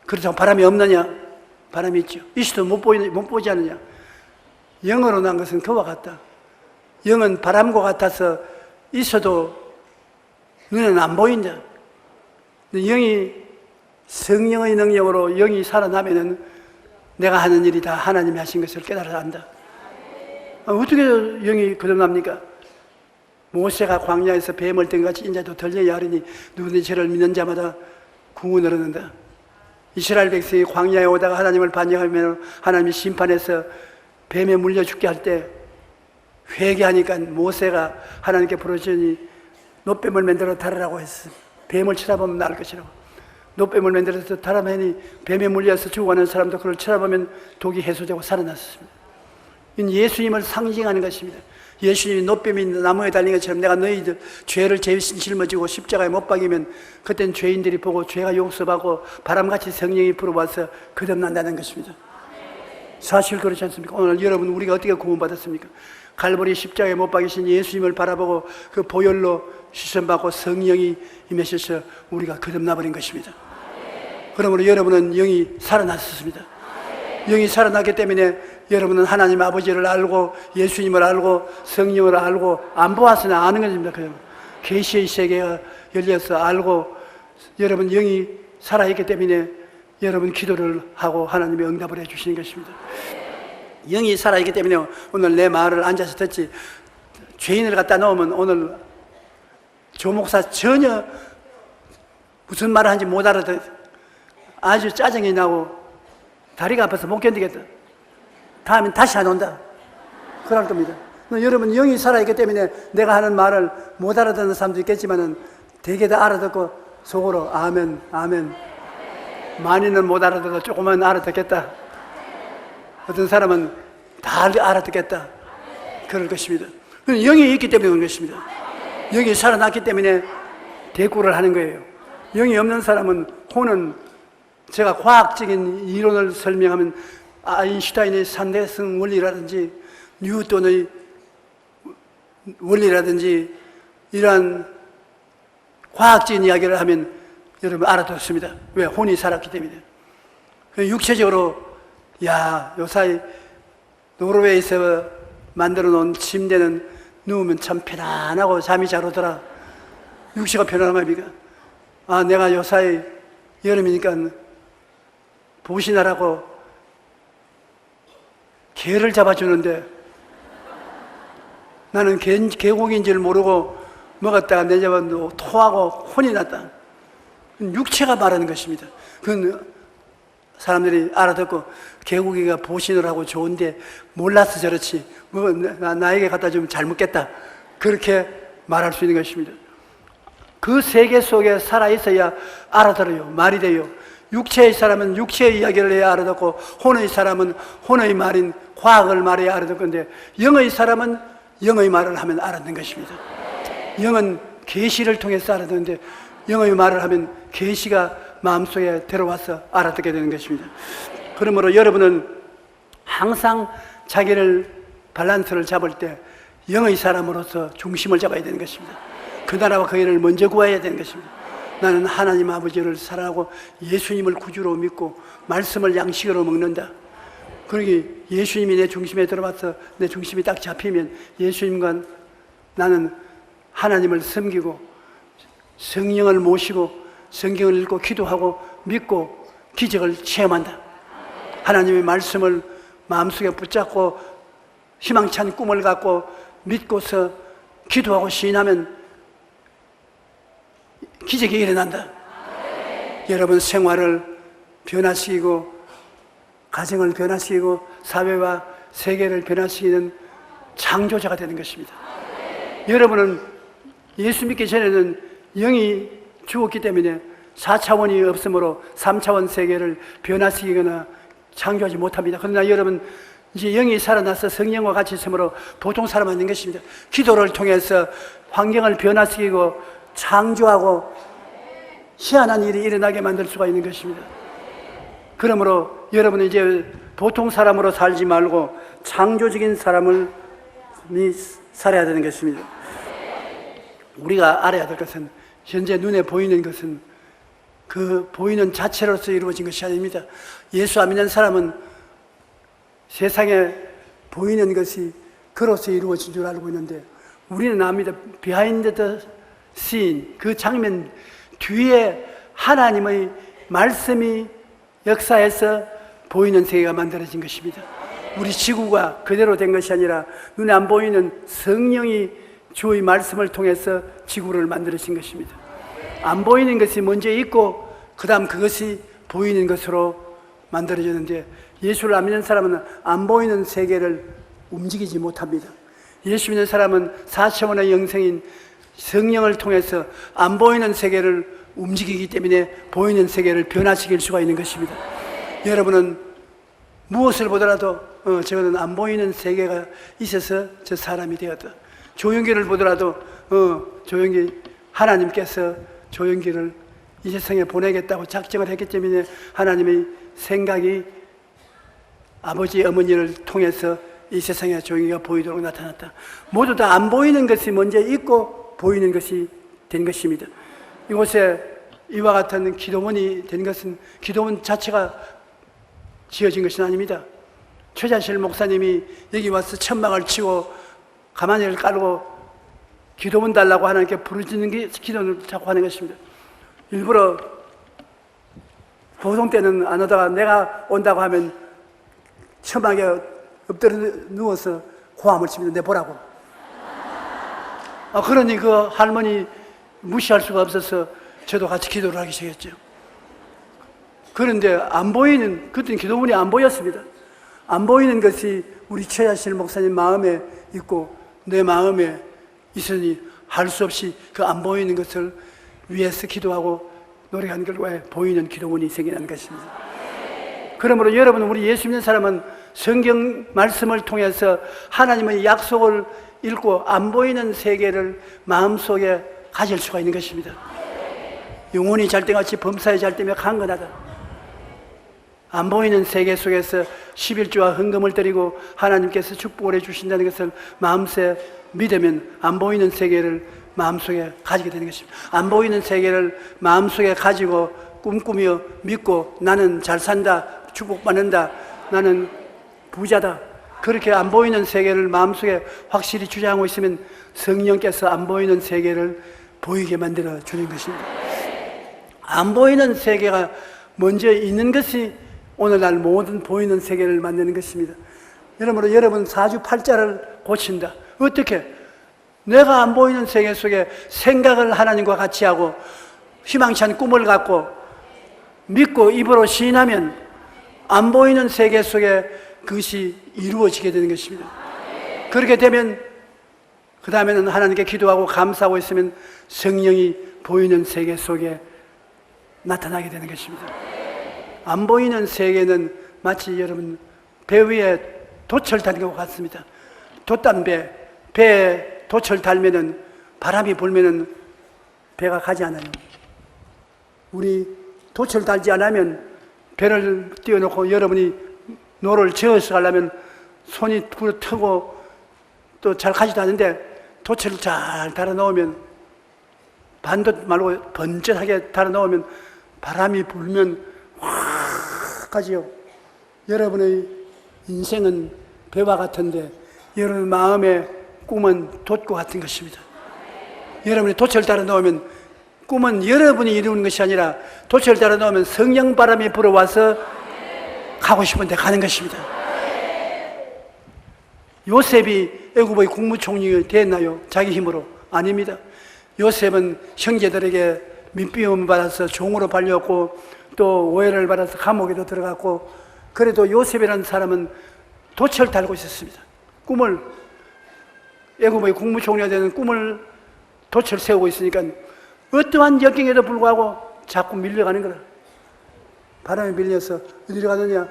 그렇다고 바람이 없느냐? 바람이 있죠. 있어도 못 보지 않느냐? 영어로 난 것은 그와 같다. 영은 바람과 같아서 있어도 눈에는 안 보인다. 영이 성령의 능력으로 영이 살아나면은 내가 하는 일이 다 하나님이 하신 것을 깨달아 안다. 어떻게 영이 거듭납니까? 모세가 광야에서 뱀을 뜬같이 인자도 덜려야 하리니 누구든지 저를 믿는 자마다 구원을 얻는다. 이스라엘 백성이 광야에 오다가 하나님을 반역하면 하나님이 심판해서 뱀에 물려 죽게 할 때 회개하니까 모세가 하나님께 부르시니 노뱀을 만들어 달으라고 했어. 뱀을 쳐다보면 나을 것이라고. 노뱀을 만들어서 달아매니 뱀에 물려서 죽어가는 사람도 그걸 쳐다보면 독이 해소되고 살아났습니다. 이건 예수님을 상징하는 것입니다. 예수님이 노뱀이 나무에 달린 것처럼 내가 너희들 죄를 짊어지고 십자가에 못 박이면 그땐 죄인들이 보고 죄가 용서받고 바람같이 성령이 불어와서 거듭난다는 것입니다. 사실 그렇지 않습니까? 오늘 여러분 우리가 어떻게 구원받았습니까? 갈보리 십자가에 못 박이신 예수님을 바라보고 그 보혈로 시선받고 성령이 임하셔서 우리가 거듭나버린 것입니다. 그러므로 여러분은 영이 살아났습니다. 영이 살아났기 때문에 여러분은 하나님 아버지를 알고 예수님을 알고 성령을 알고 안 보았으나 아는 것입니다. 그냥 계시의 세계가 열려서 알고 여러분 영이 살아있기 때문에 여러분 기도를 하고 하나님이 응답을 해주시는 것입니다. 영이 살아있기 때문에 오늘 내 말을 앉아서 듣지 죄인을 갖다 놓으면 오늘 조목사 전혀 무슨 말을 하는지 못 알아듣 아주 짜증이 나고 다리가 아파서 못 견디겠다. 다음엔 다시 안 온다. 그럴 겁니다. 여러분 영이 살아있기 때문에 내가 하는 말을 못 알아듣는 사람도 있겠지만은 대개 다 알아듣고 속으로 아멘 아멘. 많이는 못 알아듣고 조금만 알아듣겠다. 어떤 사람은 다 알아듣겠다. 그럴 것입니다. 영이 있기 때문에 그런 것입니다. 영이 살아났기 때문에 대꾸를 하는 거예요. 영이 없는 사람은 혼은 제가 과학적인 이론을 설명하면 아인슈타인의 상대성 원리라든지 뉴턴의 원리라든지 이러한 과학적인 이야기를 하면 여러분 알아듣습니다. 왜? 혼이 살았기 때문에. 육체적으로 요사이 노르웨이에서 만들어 놓은 침대는 누우면 참 편안하고 잠이 잘 오더라. 육체가 편안한 겁니까? 내가 요사이 여름이니까 보시나라고 개를 잡아주는데 나는 개고기인 줄 모르고 먹었다가 내잡아도 토하고 혼이 났다. 육체가 말하는 것입니다. 그건 사람들이 알아듣고 개고기가 보신을 하고 좋은데 몰라서 저렇지 나에게 갖다 주면 잘 먹겠다 그렇게 말할 수 있는 것입니다. 그 세계 속에 살아있어야 알아들어요. 말이 돼요. 육체의 사람은 육체의 이야기를 해야 알아듣고 혼의 사람은 혼의 말인 과학을 말해야 알아듣는데 영의 사람은 영의 말을 하면 알아듣는 것입니다. 영은 계시를 통해서 알아듣는데 영의 말을 하면 계시가 마음속에 들어와서 알아듣게 되는 것입니다. 그러므로 여러분은 항상 자기를 밸런스를 잡을 때 영의 사람으로서 중심을 잡아야 되는 것입니다. 그 나라와 그 일을 먼저 구해야 되는 것입니다. 나는 하나님 아버지를 사랑하고 예수님을 구주로 믿고 말씀을 양식으로 먹는다. 그러기 예수님이 내 중심에 들어와서 내 중심이 딱 잡히면 예수님과 나는 하나님을 섬기고 성령을 모시고 성경을 읽고 기도하고 믿고 기적을 체험한다. 하나님의 말씀을 마음속에 붙잡고 희망찬 꿈을 갖고 믿고서 기도하고 시인하면 기적이 일어난다. 여러분 생활을 변화시키고 가정을 변화시키고 사회와 세계를 변화시키는 창조자가 되는 것입니다. 여러분은 예수 믿기 전에는 영이 죽었기 때문에 4차원이 없으므로 3차원 세계를 변화시키거나 창조하지 못합니다. 그러나 여러분 이제 영이 살아나서 성령과 같이 있으므로 보통 사람 아닌 것입니다. 기도를 통해서 환경을 변화시키고 창조하고 희한한 일이 일어나게 만들 수가 있는 것입니다. 그러므로 여러분은 이제 보통 사람으로 살지 말고 창조적인 사람을 살아야 되는 것입니다. 우리가 알아야 될 것은 현재 눈에 보이는 것은 그 보이는 자체로서 이루어진 것이 아닙니다. 예수 안 믿는 사람은 세상에 보이는 것이 그로서 이루어진 줄 알고 있는데 우리는 압니다. Behind the scene, 그 장면 뒤에 하나님의 말씀이 역사해서 보이는 세계가 만들어진 것입니다. 우리 지구가 그대로 된 것이 아니라 눈에 안 보이는 성령이 주의 말씀을 통해서 지구를 만들어진 것입니다. 안 보이는 것이 먼저 있고 그 다음 그것이 보이는 것으로 만들어졌는데 예수를 안 믿는 사람은 안 보이는 세계를 움직이지 못합니다. 예수 믿는 사람은 4차원의 영생인 성령을 통해서 안 보이는 세계를 움직이기 때문에 보이는 세계를 변화시킬 수가 있는 것입니다. 여러분은 무엇을 보더라도 저거는 안 보이는 세계가 있어서 저 사람이 되었다. 조용기를 보더라도 조용기 하나님께서 조용기를 이 세상에 보내겠다고 작정을 했기 때문에 하나님의 생각이 아버지 어머니를 통해서 이 세상에 조용기가 보이도록 나타났다. 모두 다 안 보이는 것이 먼저 있고 보이는 것이 된 것입니다. 이곳에 이와 같은 기도원이 된 것은 기도원 자체가 지어진 것은 아닙니다. 최자실 목사님이 여기 와서 천막을 치고 가마니를 깔고 기도문 달라고 하나님께 부르짖는 게 기도를 자꾸 하는 것입니다. 일부러 보통 때는 안 오다가 내가 온다고 하면 천막에 엎드려 누워서 고함을 칩니다. 내 보라고. 그러니 그 할머니 무시할 수가 없어서 저도 같이 기도를 하기 시작했죠. 그런데 안 보이는, 그때는 기도문이 안 보였습니다. 안 보이는 것이 우리 최자실 목사님 마음에 있고 내 마음에 있으니 할 수 없이 그 안 보이는 것을 위해서 기도하고 노력한 결과에 보이는 기도문이 생겨난 것입니다. 그러므로 여러분, 우리 예수 믿는 사람은 성경 말씀을 통해서 하나님의 약속을 읽고 안 보이는 세계를 마음속에 가질 수가 있는 것입니다. 영혼이 잘 때같이 범사에 잘 때며 강건하다. 안 보이는 세계 속에서 11조와 헌금을 드리고 하나님께서 축복을 해주신다는 것을 마음속에 믿으면 안 보이는 세계를 마음속에 가지게 되는 것입니다. 안 보이는 세계를 마음속에 가지고 꿈꾸며 믿고 나는 잘 산다, 축복받는다, 나는 부자다, 그렇게 안 보이는 세계를 마음속에 확실히 주장하고 있으면 성령께서 안 보이는 세계를 보이게 만들어 주는 것입니다. 안 보이는 세계가 먼저 있는 것이 오늘날 모든 보이는 세계를 만드는 것입니다. 여러분, 여러분 사주팔자를 고친다. 어떻게? 내가 안 보이는 세계 속에 생각을 하나님과 같이 하고 희망치 않은 꿈을 갖고 믿고 입으로 시인하면 안 보이는 세계 속에 그것이 이루어지게 되는 것입니다. 그렇게 되면 그 다음에는 하나님께 기도하고 감사하고 있으면 성령이 보이는 세계 속에 나타나게 되는 것입니다. 안 보이는 세계는 마치 여러분 배 위에 돛을 다는 것 같습니다. 돛단배, 배에 돛을 달면은 바람이 불면은 배가 가지 않아요. 우리 돛을 달지 않으면 배를 띄워놓고 여러분이 노를 저어서 가려면 손이 부러뜨고 또 잘 가지도 않는데 돛을 잘 달아 놓으면 반듯 말고 번쩍하게 달아 놓으면 바람이 불면 확 가지요. 여러분의 인생은 배와 같은데 여러분 마음의 꿈은 돛과 같은 것입니다. 여러분이 돛을 달아 놓으면 꿈은 여러분이 이루는 것이 아니라 돛을 달아 놓으면 성령 바람이 불어와서 가고 싶은 데 가는 것입니다. 요셉이 애굽의 국무총리가 됐나요? 자기 힘으로? 아닙니다. 요셉은 형제들에게 민병을 받아서 종으로 팔렸고 또 오해를 받아서 감옥에도 들어갔고, 그래도 요셉이라는 사람은 돛을 달고 있었습니다. 꿈을, 애굽의 국무총리가 되는 꿈을 돛을 세우고 있으니까 어떠한 역경에도 불구하고 자꾸 밀려가는 거라. 바람에 밀려서 어디로 가느냐?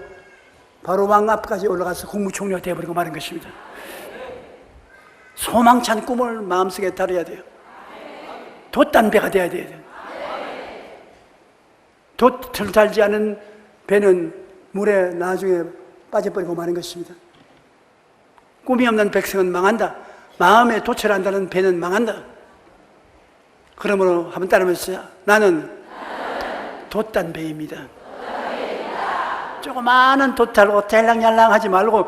바로 왕 앞까지 올라가서 국무총리가 되어버리고 마는 것입니다. 소망찬 꿈을 마음속에 달아야 돼요. 돛단배가 되어야 돼요. 돛을 달지 않은 배는 물에 나중에 빠져버리고 마는 것입니다. 꿈이 없는 백성은 망한다. 마음에 도철한다는 배는 망한다. 그러므로 한번 따라하면서 나는 돛단 배입니다. 조그마한 돛 달고 짤랑짤랑 하지 말고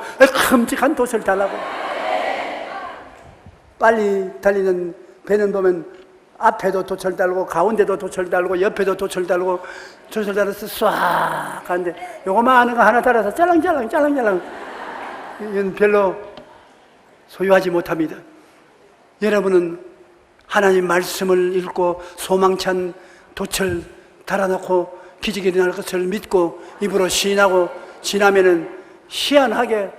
큼직한 돛을 달라고. 빨리 달리는 배는 보면 앞에도 돛을 달고 가운데도 돛을 달고 옆에도 돛을 달고 돛을 달아서 쏴 가는데 요거만한 거 하나 달아서 짤랑짤랑 이건 별로 소유하지 못합니다. 여러분은 하나님 말씀을 읽고 소망찬 돛을 달아놓고 기적이 일어날 것을 믿고 입으로 시인하고 지나면은 희한하게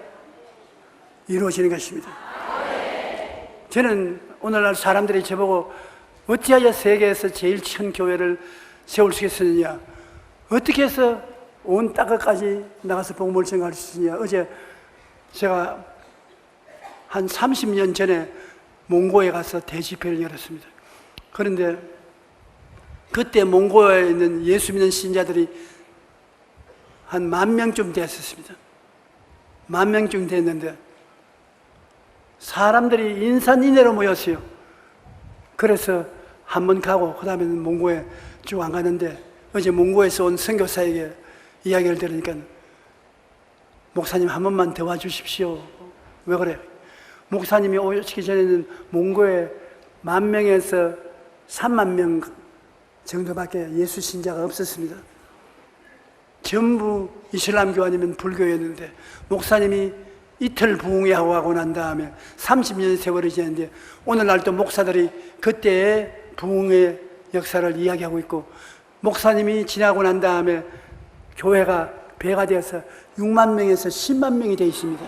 이루어지는 것입니다. 저는 오늘날 사람들이 저보고 어찌하여 세계에서 제일 큰 교회를 세울 수 있었느냐, 어떻게 해서 온 땅끝까지 나가서 복음을 전할 수 있느냐. 어제 제가 한 30년 전에 몽고에 가서 대집회를 열었습니다. 그런데 그때 몽고에 있는 예수 믿는 신자들이 한 10,000명쯤 됐었습니다. 10,000명쯤 됐는데 사람들이 인산인해로 모였어요. 그래서 한 번 가고 그 다음에는 몽고에 쭉 안 가는데 어제 몽고에서 온 선교사에게 이야기를 들으니까 목사님 한 번만 더 와주십시오. 왜 그래? 목사님이 오시기 전에는 몽고에 10,000명에서 30,000명 정도밖에 예수 신자가 없었습니다. 전부 이슬람교 아니면 불교였는데 목사님이 이틀 부흥회하고 하고 난 다음에 30년 세월이 지났는데 오늘날도 목사들이 그때의 부흥회 역사를 이야기하고 있고 목사님이 지나고 난 다음에 교회가 배가 되어서 6만 명에서 10만 명이 되어 있습니다.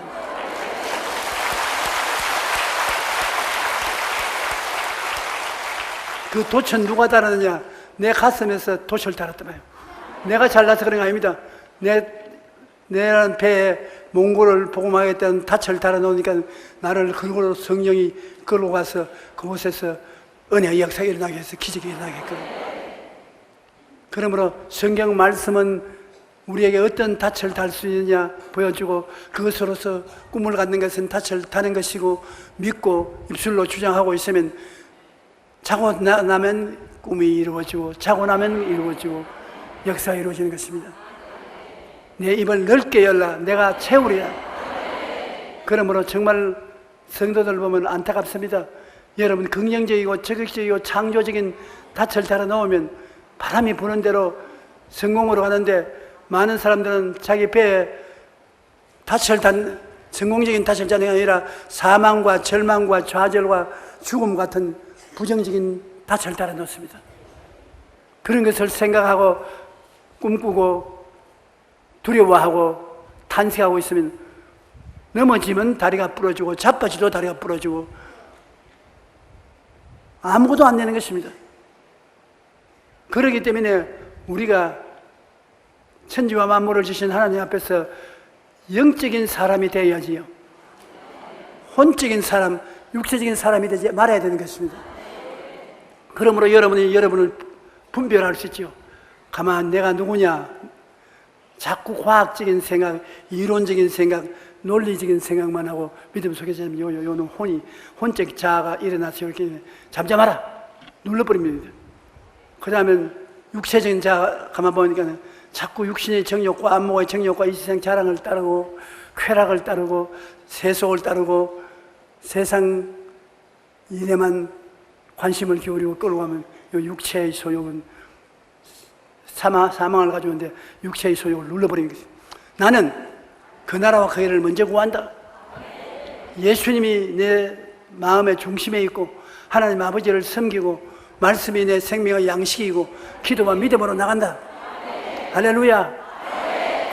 그 돛은 누가 달았느냐? 내 가슴에서 돛을 달았단 말이에요. 내가 잘나서 그런 거 아닙니다. 내 배에 몽고를 복음하겠다는 닻을 달아놓으니까 나를 그곳으로 성령이 끌고 가서 그곳에서 은혜의 역사가 일어나게 해서 기적이 일어나게끔. 그러므로 성경 말씀은 우리에게 어떤 닻을 달 수 있느냐 보여주고 그것으로서 꿈을 갖는 것은 닻을 다는 것이고 믿고 입술로 주장하고 있으면 자고 나면 꿈이 이루어지고 자고 나면 이루어지고 역사가 이루어지는 것입니다. 내 입을 넓게 열라 내가 채우리라. 그러므로 정말 성도들 보면 안타깝습니다. 여러분 긍정적이고 적극적이고 창조적인 닻을 달아 놓으면 바람이 부는 대로 성공으로 가는데 많은 사람들은 자기 배에 닻을 단 성공적인 닻을 다는 게 아니라 사망과 절망과 좌절과 죽음 같은 부정적인 닻을 달아 놓습니다. 그런 것을 생각하고 꿈꾸고 두려워하고 탄식하고 있으면 넘어지면 다리가 부러지고 자빠지도 다리가 부러지고 아무것도 안 되는 것입니다. 그렇기 때문에 우리가 천지와 만물을 주신 하나님 앞에서 영적인 사람이 되어야지요. 혼적인 사람, 육체적인 사람이 되지 말아야 되는 것입니다. 그러므로 여러분이 여러분을 분별할 수 있죠. 가만 내가 누구냐? 자꾸 과학적인 생각, 이론적인 생각, 논리적인 생각만 하고 믿음 속에서 요는 혼적 자아가 일어나서 이렇게 잠잠하라 눌러버립니다. 그 다음에 육체적인 자아 가만 보니까 자꾸 육신의 정욕과 안목의 정욕과 이 세상 자랑을 따르고 쾌락을 따르고 세속을 따르고 세상 일에만 관심을 기울이고 끌고 가면 이 육체의 소욕은 사망을 가져오는데 육체의 소욕을 눌러버리는 것입니다. 나는 그 나라와 그 일을 먼저 구한다. 예수님이 내 마음의 중심에 있고 하나님 아버지를 섬기고 말씀이 내 생명의 양식이고 기도와 믿음으로 나간다. 할렐루야.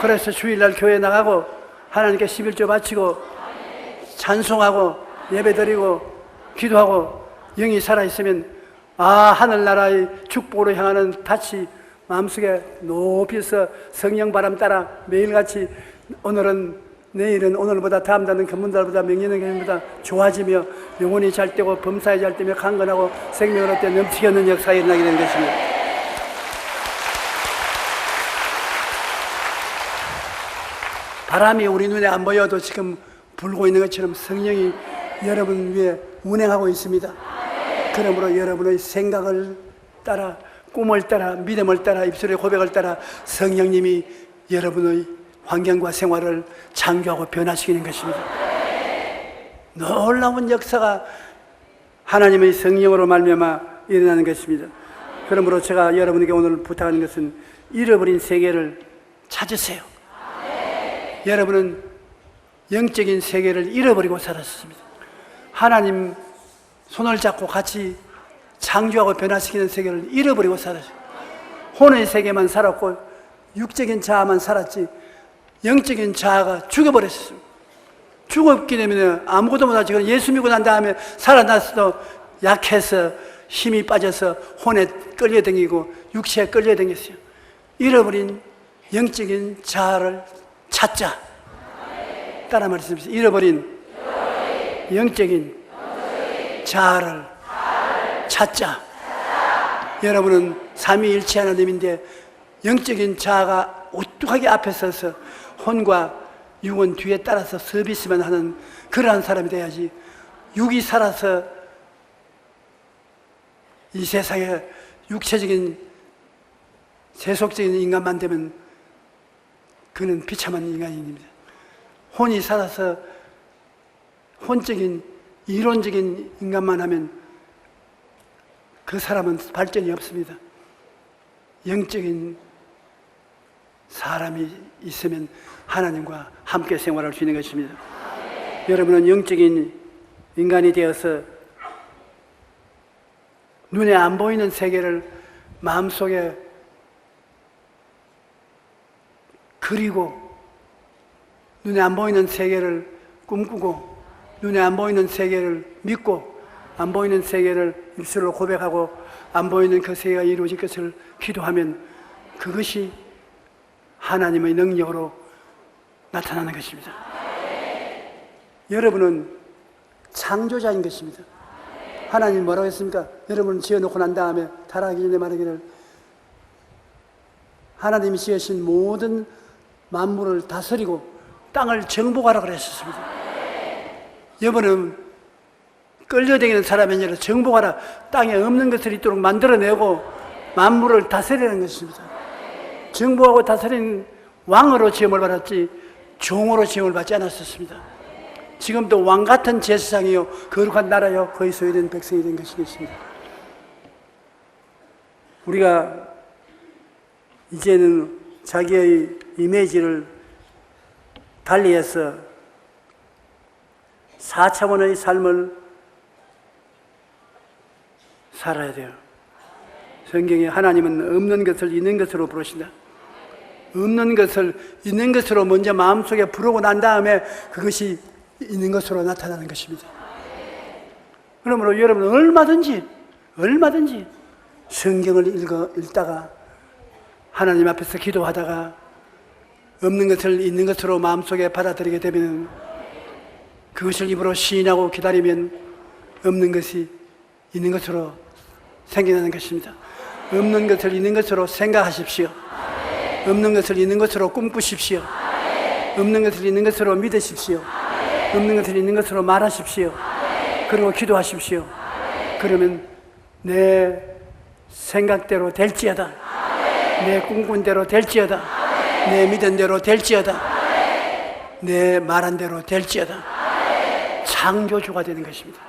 그래서 주일날 교회 나가고 하나님께 11조 바치고 찬송하고 예배드리고 기도하고 영이 살아있으면 하늘나라의 축복으로 향하는 닻이 마음속에 높이서 성령 바람 따라 매일같이 오늘은 내일은 오늘보다 다음 달은 금문달보다 명년은 금년보다 좋아지며 영혼이 잘 되고 범사에 잘 되며 강건하고 생명을 얻되 넘치게 하는 역사가 일어나게 되는 것입니다. 바람이 우리 눈에 안 보여도 지금 불고 있는 것처럼 성령이 여러분 위에 운행하고 있습니다. 그러므로 여러분의 생각을 따라, 꿈을 따라, 믿음을 따라, 입술의 고백을 따라 성령님이 여러분의 환경과 생활을 창조하고 변화시키는 것입니다. 놀라운 역사가 하나님의 성령으로 말미암아 일어나는 것입니다. 그러므로 제가 여러분에게 오늘 부탁하는 것은 잃어버린 세계를 찾으세요. 여러분은 영적인 세계를 잃어버리고 살았습니다. 하나님 손을 잡고 같이 창조하고 변화시키는 세계를 잃어버리고 살았어요. 혼의 세계만 살았고 육적인 자아만 살았지 영적인 자아가 죽어버렸어요. 죽었기 때문에 아무것도 못하지. 예수 믿고 난 다음에 살아났어도 약해서 힘이 빠져서 혼에 끌려다니고 육체에 끌려다녔어요. 잃어버린 영적인 자아를 찾자. 따라 말씀하세요. 잃어버린 영적인 자아를 찾자. 여러분은 삼위일체 하나님인데 영적인 자아가 오뚝하게 앞에 서서 혼과 육은 뒤에 따라서 서비스만 하는 그러한 사람이 돼야지, 육이 살아서 이 세상에 육체적인 세속적인 인간만 되면 그는 비참한 인간입니다. 혼이 살아서 혼적인 이론적인 인간만 하면 그 사람은 발전이 없습니다. 영적인 사람이 있으면 하나님과 함께 생활할 수 있는 것입니다. 여러분은 영적인 인간이 되어서 눈에 안 보이는 세계를 마음속에 그리고 눈에 안 보이는 세계를 꿈꾸고 눈에 안 보이는 세계를 믿고 안 보이는 세계를 입술로 고백하고 안 보이는 그 세계가 이루어질 것을 기도하면 그것이 하나님의 능력으로 나타나는 것입니다. 여러분은 창조자인 것입니다. 하나님 뭐라고 했습니까? 여러분 지어놓고 난 다음에 타락하기 전에 말하기를 하나님이 지으신 모든 만물을 다스리고 땅을 정복하라 그랬었습니다. 여러분은 끌려다니는 사람이 아니라 정복하라. 땅에 없는 것을 있도록 만들어내고 만물을 다스리는 것입니다. 정복하고 다스리는 왕으로 지음을 받았지 종으로 지음을 받지 않았었습니다. 지금도 왕같은 제사장이요 거룩한 나라요 그의 소유된 백성이 된 것이겠습니다. 우리가 이제는 자기의 이미지를 달리해서 4차원의 삶을 살아야 돼요. 성경에 하나님은 없는 것을 있는 것으로 부르신다. 없는 것을 있는 것으로 먼저 마음속에 부르고 난 다음에 그것이 있는 것으로 나타나는 것입니다. 그러므로 여러분은 얼마든지 성경을 읽다가 하나님 앞에서 기도하다가 없는 것을 있는 것으로 마음속에 받아들이게 되면 그것을 입으로 시인하고 기다리면 없는 것이 있는 것으로 생겨나는 것입니다. 없는 것을 있는 것으로 생각하십시오. 없는 것을 있는 것으로 꿈꾸십시오. 없는 것을 있는 것으로 믿으십시오. 없는 것을 있는 것으로 말하십시오. 그리고 기도하십시오. 그러면 내 생각대로 될지어다. 내 꿈꾼 대로 될지어다. 내 믿은 대로 될지어다. 내 말한 대로 될지어다. 창조주가 되는 것입니다.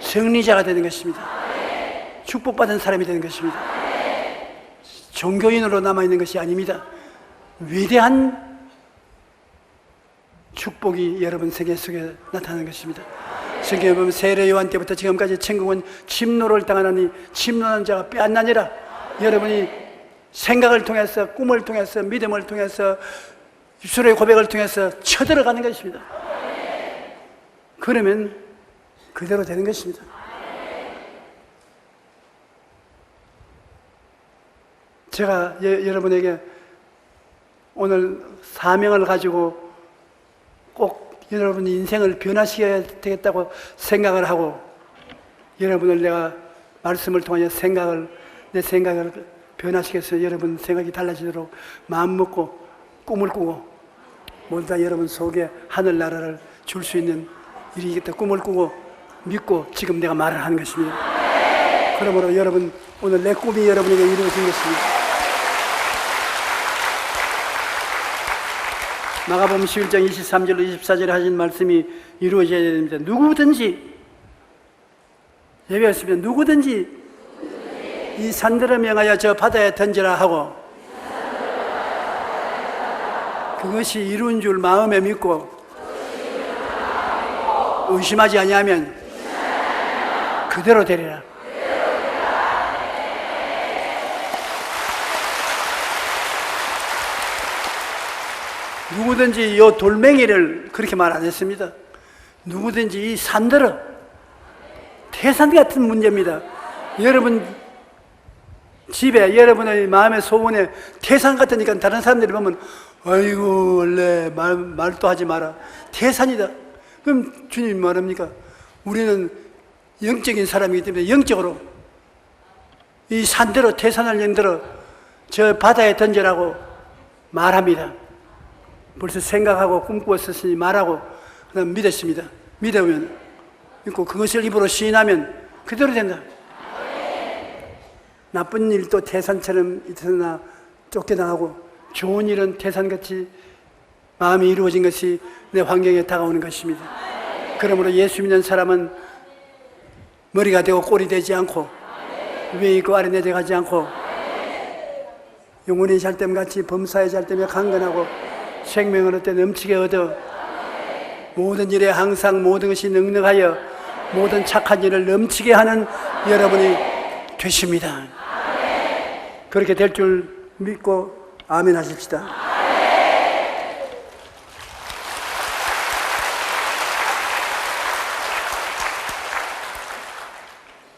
승리자가 되는 것입니다. 축복받은 사람이 되는 것입니다. 종교인으로 남아있는 것이 아닙니다. 위대한 축복이 여러분 세계 속에 나타나는 것입니다. 성경에 보면 세례 요한 때부터 지금까지 천국은 침노를 당하나니 침노하는 자가 빼앗나니라. 여러분이 생각을 통해서 꿈을 통해서 믿음을 통해서 입술의 고백을 통해서 쳐들어가는 것입니다. 그러면 그대로 되는 것입니다. 제가 여러분에게 오늘 사명을 가지고 꼭 여러분 인생을 변화시켜야 되겠다고 생각을 하고 여러분을 내가 말씀을 통하여 내 생각을 변화시켜서 여러분 생각이 달라지도록 마음 먹고 꿈을 꾸고 모두 다 여러분 속에 하늘나라를 줄 수 있는 일이겠다 꿈을 꾸고 믿고 지금 내가 말을 하는 것입니다. 그러므로 여러분 오늘 내 꿈이 여러분에게 이루어진 것입니다. 마가복음 11장 23절로 24절에 하신 말씀이 이루어져야 됩니다. 누구든지 예배했으면 누구든지 이 산들을 명하여 저 바다에 던지라 하고 그것이 이룬 줄 마음에 믿고 의심하지 아니하면 그대로 되리라. 누구든지 이 돌멩이를 그렇게 말 안 했습니다. 누구든지 이 산들어 태산 같은 문제입니다. 여러분 집에 여러분의 마음의 소원에 태산 같으니까 다른 사람들이 보면 아이고 원래 말도 하지 마라 태산이다. 그럼 주님 말합니까? 우리는 영적인 사람이기 때문에 영적으로 이 산대로 태산을 연들어 저 바다에 던져라고 말합니다. 벌써 생각하고 꿈꾸었으니 말하고 그다음 믿었습니다. 믿으면 믿고 그것을 입으로 시인하면 그대로 된다. 나쁜 일도 태산처럼 있으나 쫓겨나가고 좋은 일은 태산같이 마음이 이루어진 것이 내 환경에 다가오는 것입니다. 그러므로 예수 믿는 사람은 머리가 되고 꼴이 되지 않고 위에 있고 아래 내려가지 않고 영혼의 잘됨같이 범사의 잘됨에 강건하고 생명을 얻되 넘치게 얻어 모든 일에 항상 모든 것이 능력하여 모든 착한 일을 넘치게 하는 여러분이 되십니다. 그렇게 될 줄 믿고 아멘 하십시다.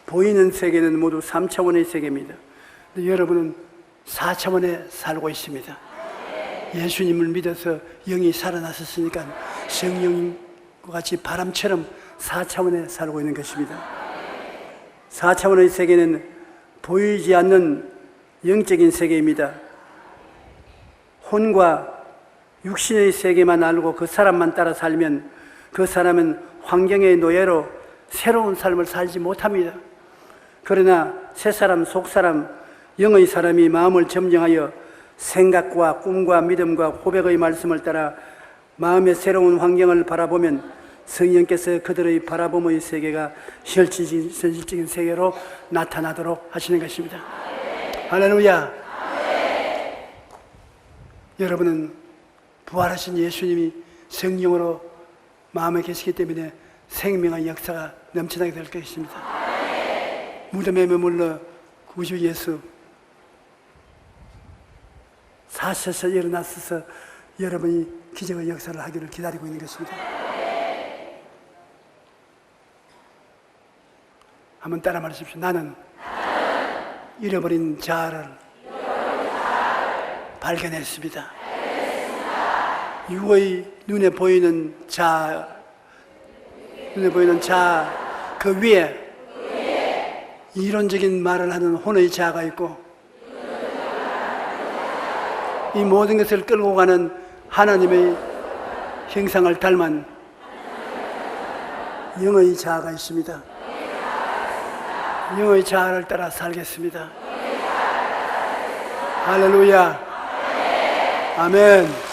보이는 세계는 모두 3차원의 세계입니다. 여러분은 4차원에 살고 있습니다. 예수님을 믿어서 영이 살아나셨으니까 성령과 같이 바람처럼 4차원에 살고 있는 것입니다. 4차원의 세계는 보이지 않는 영적인 세계입니다. 혼과 육신의 세계만 알고 그 사람만 따라 살면 그 사람은 환경의 노예로 새로운 삶을 살지 못합니다. 그러나 새사람, 속사람, 영의 사람이 마음을 점령하여 생각과 꿈과 믿음과 고백의 말씀을 따라 마음의 새로운 환경을 바라보면 성령께서 그들의 바라봄의 세계가 실질적인 세계로 나타나도록 하시는 것입니다. 할렐루야. 여러분은 부활하신 예수님이 성령으로 마음에 계시기 때문에 생명의 역사가 넘쳐나게 될 것입니다. 무덤에 머물러 구주 예수 사셔서 일어나셔서 여러분이 기적의 역사를 하기를 기다리고 있는 것입니다. 한번 따라 말하십시오. 나는 잃어버린 자아를 발견했습니다. 육의 눈에 보이는 자, 그 위에 이론적인 말을 하는 혼의 자아가 있고 이 모든 것을 끌고 가는 하나님의 형상을 닮은 영의 자아가 있습니다. 영의 자아를 따라 살겠습니다. 할렐루야. 아멘.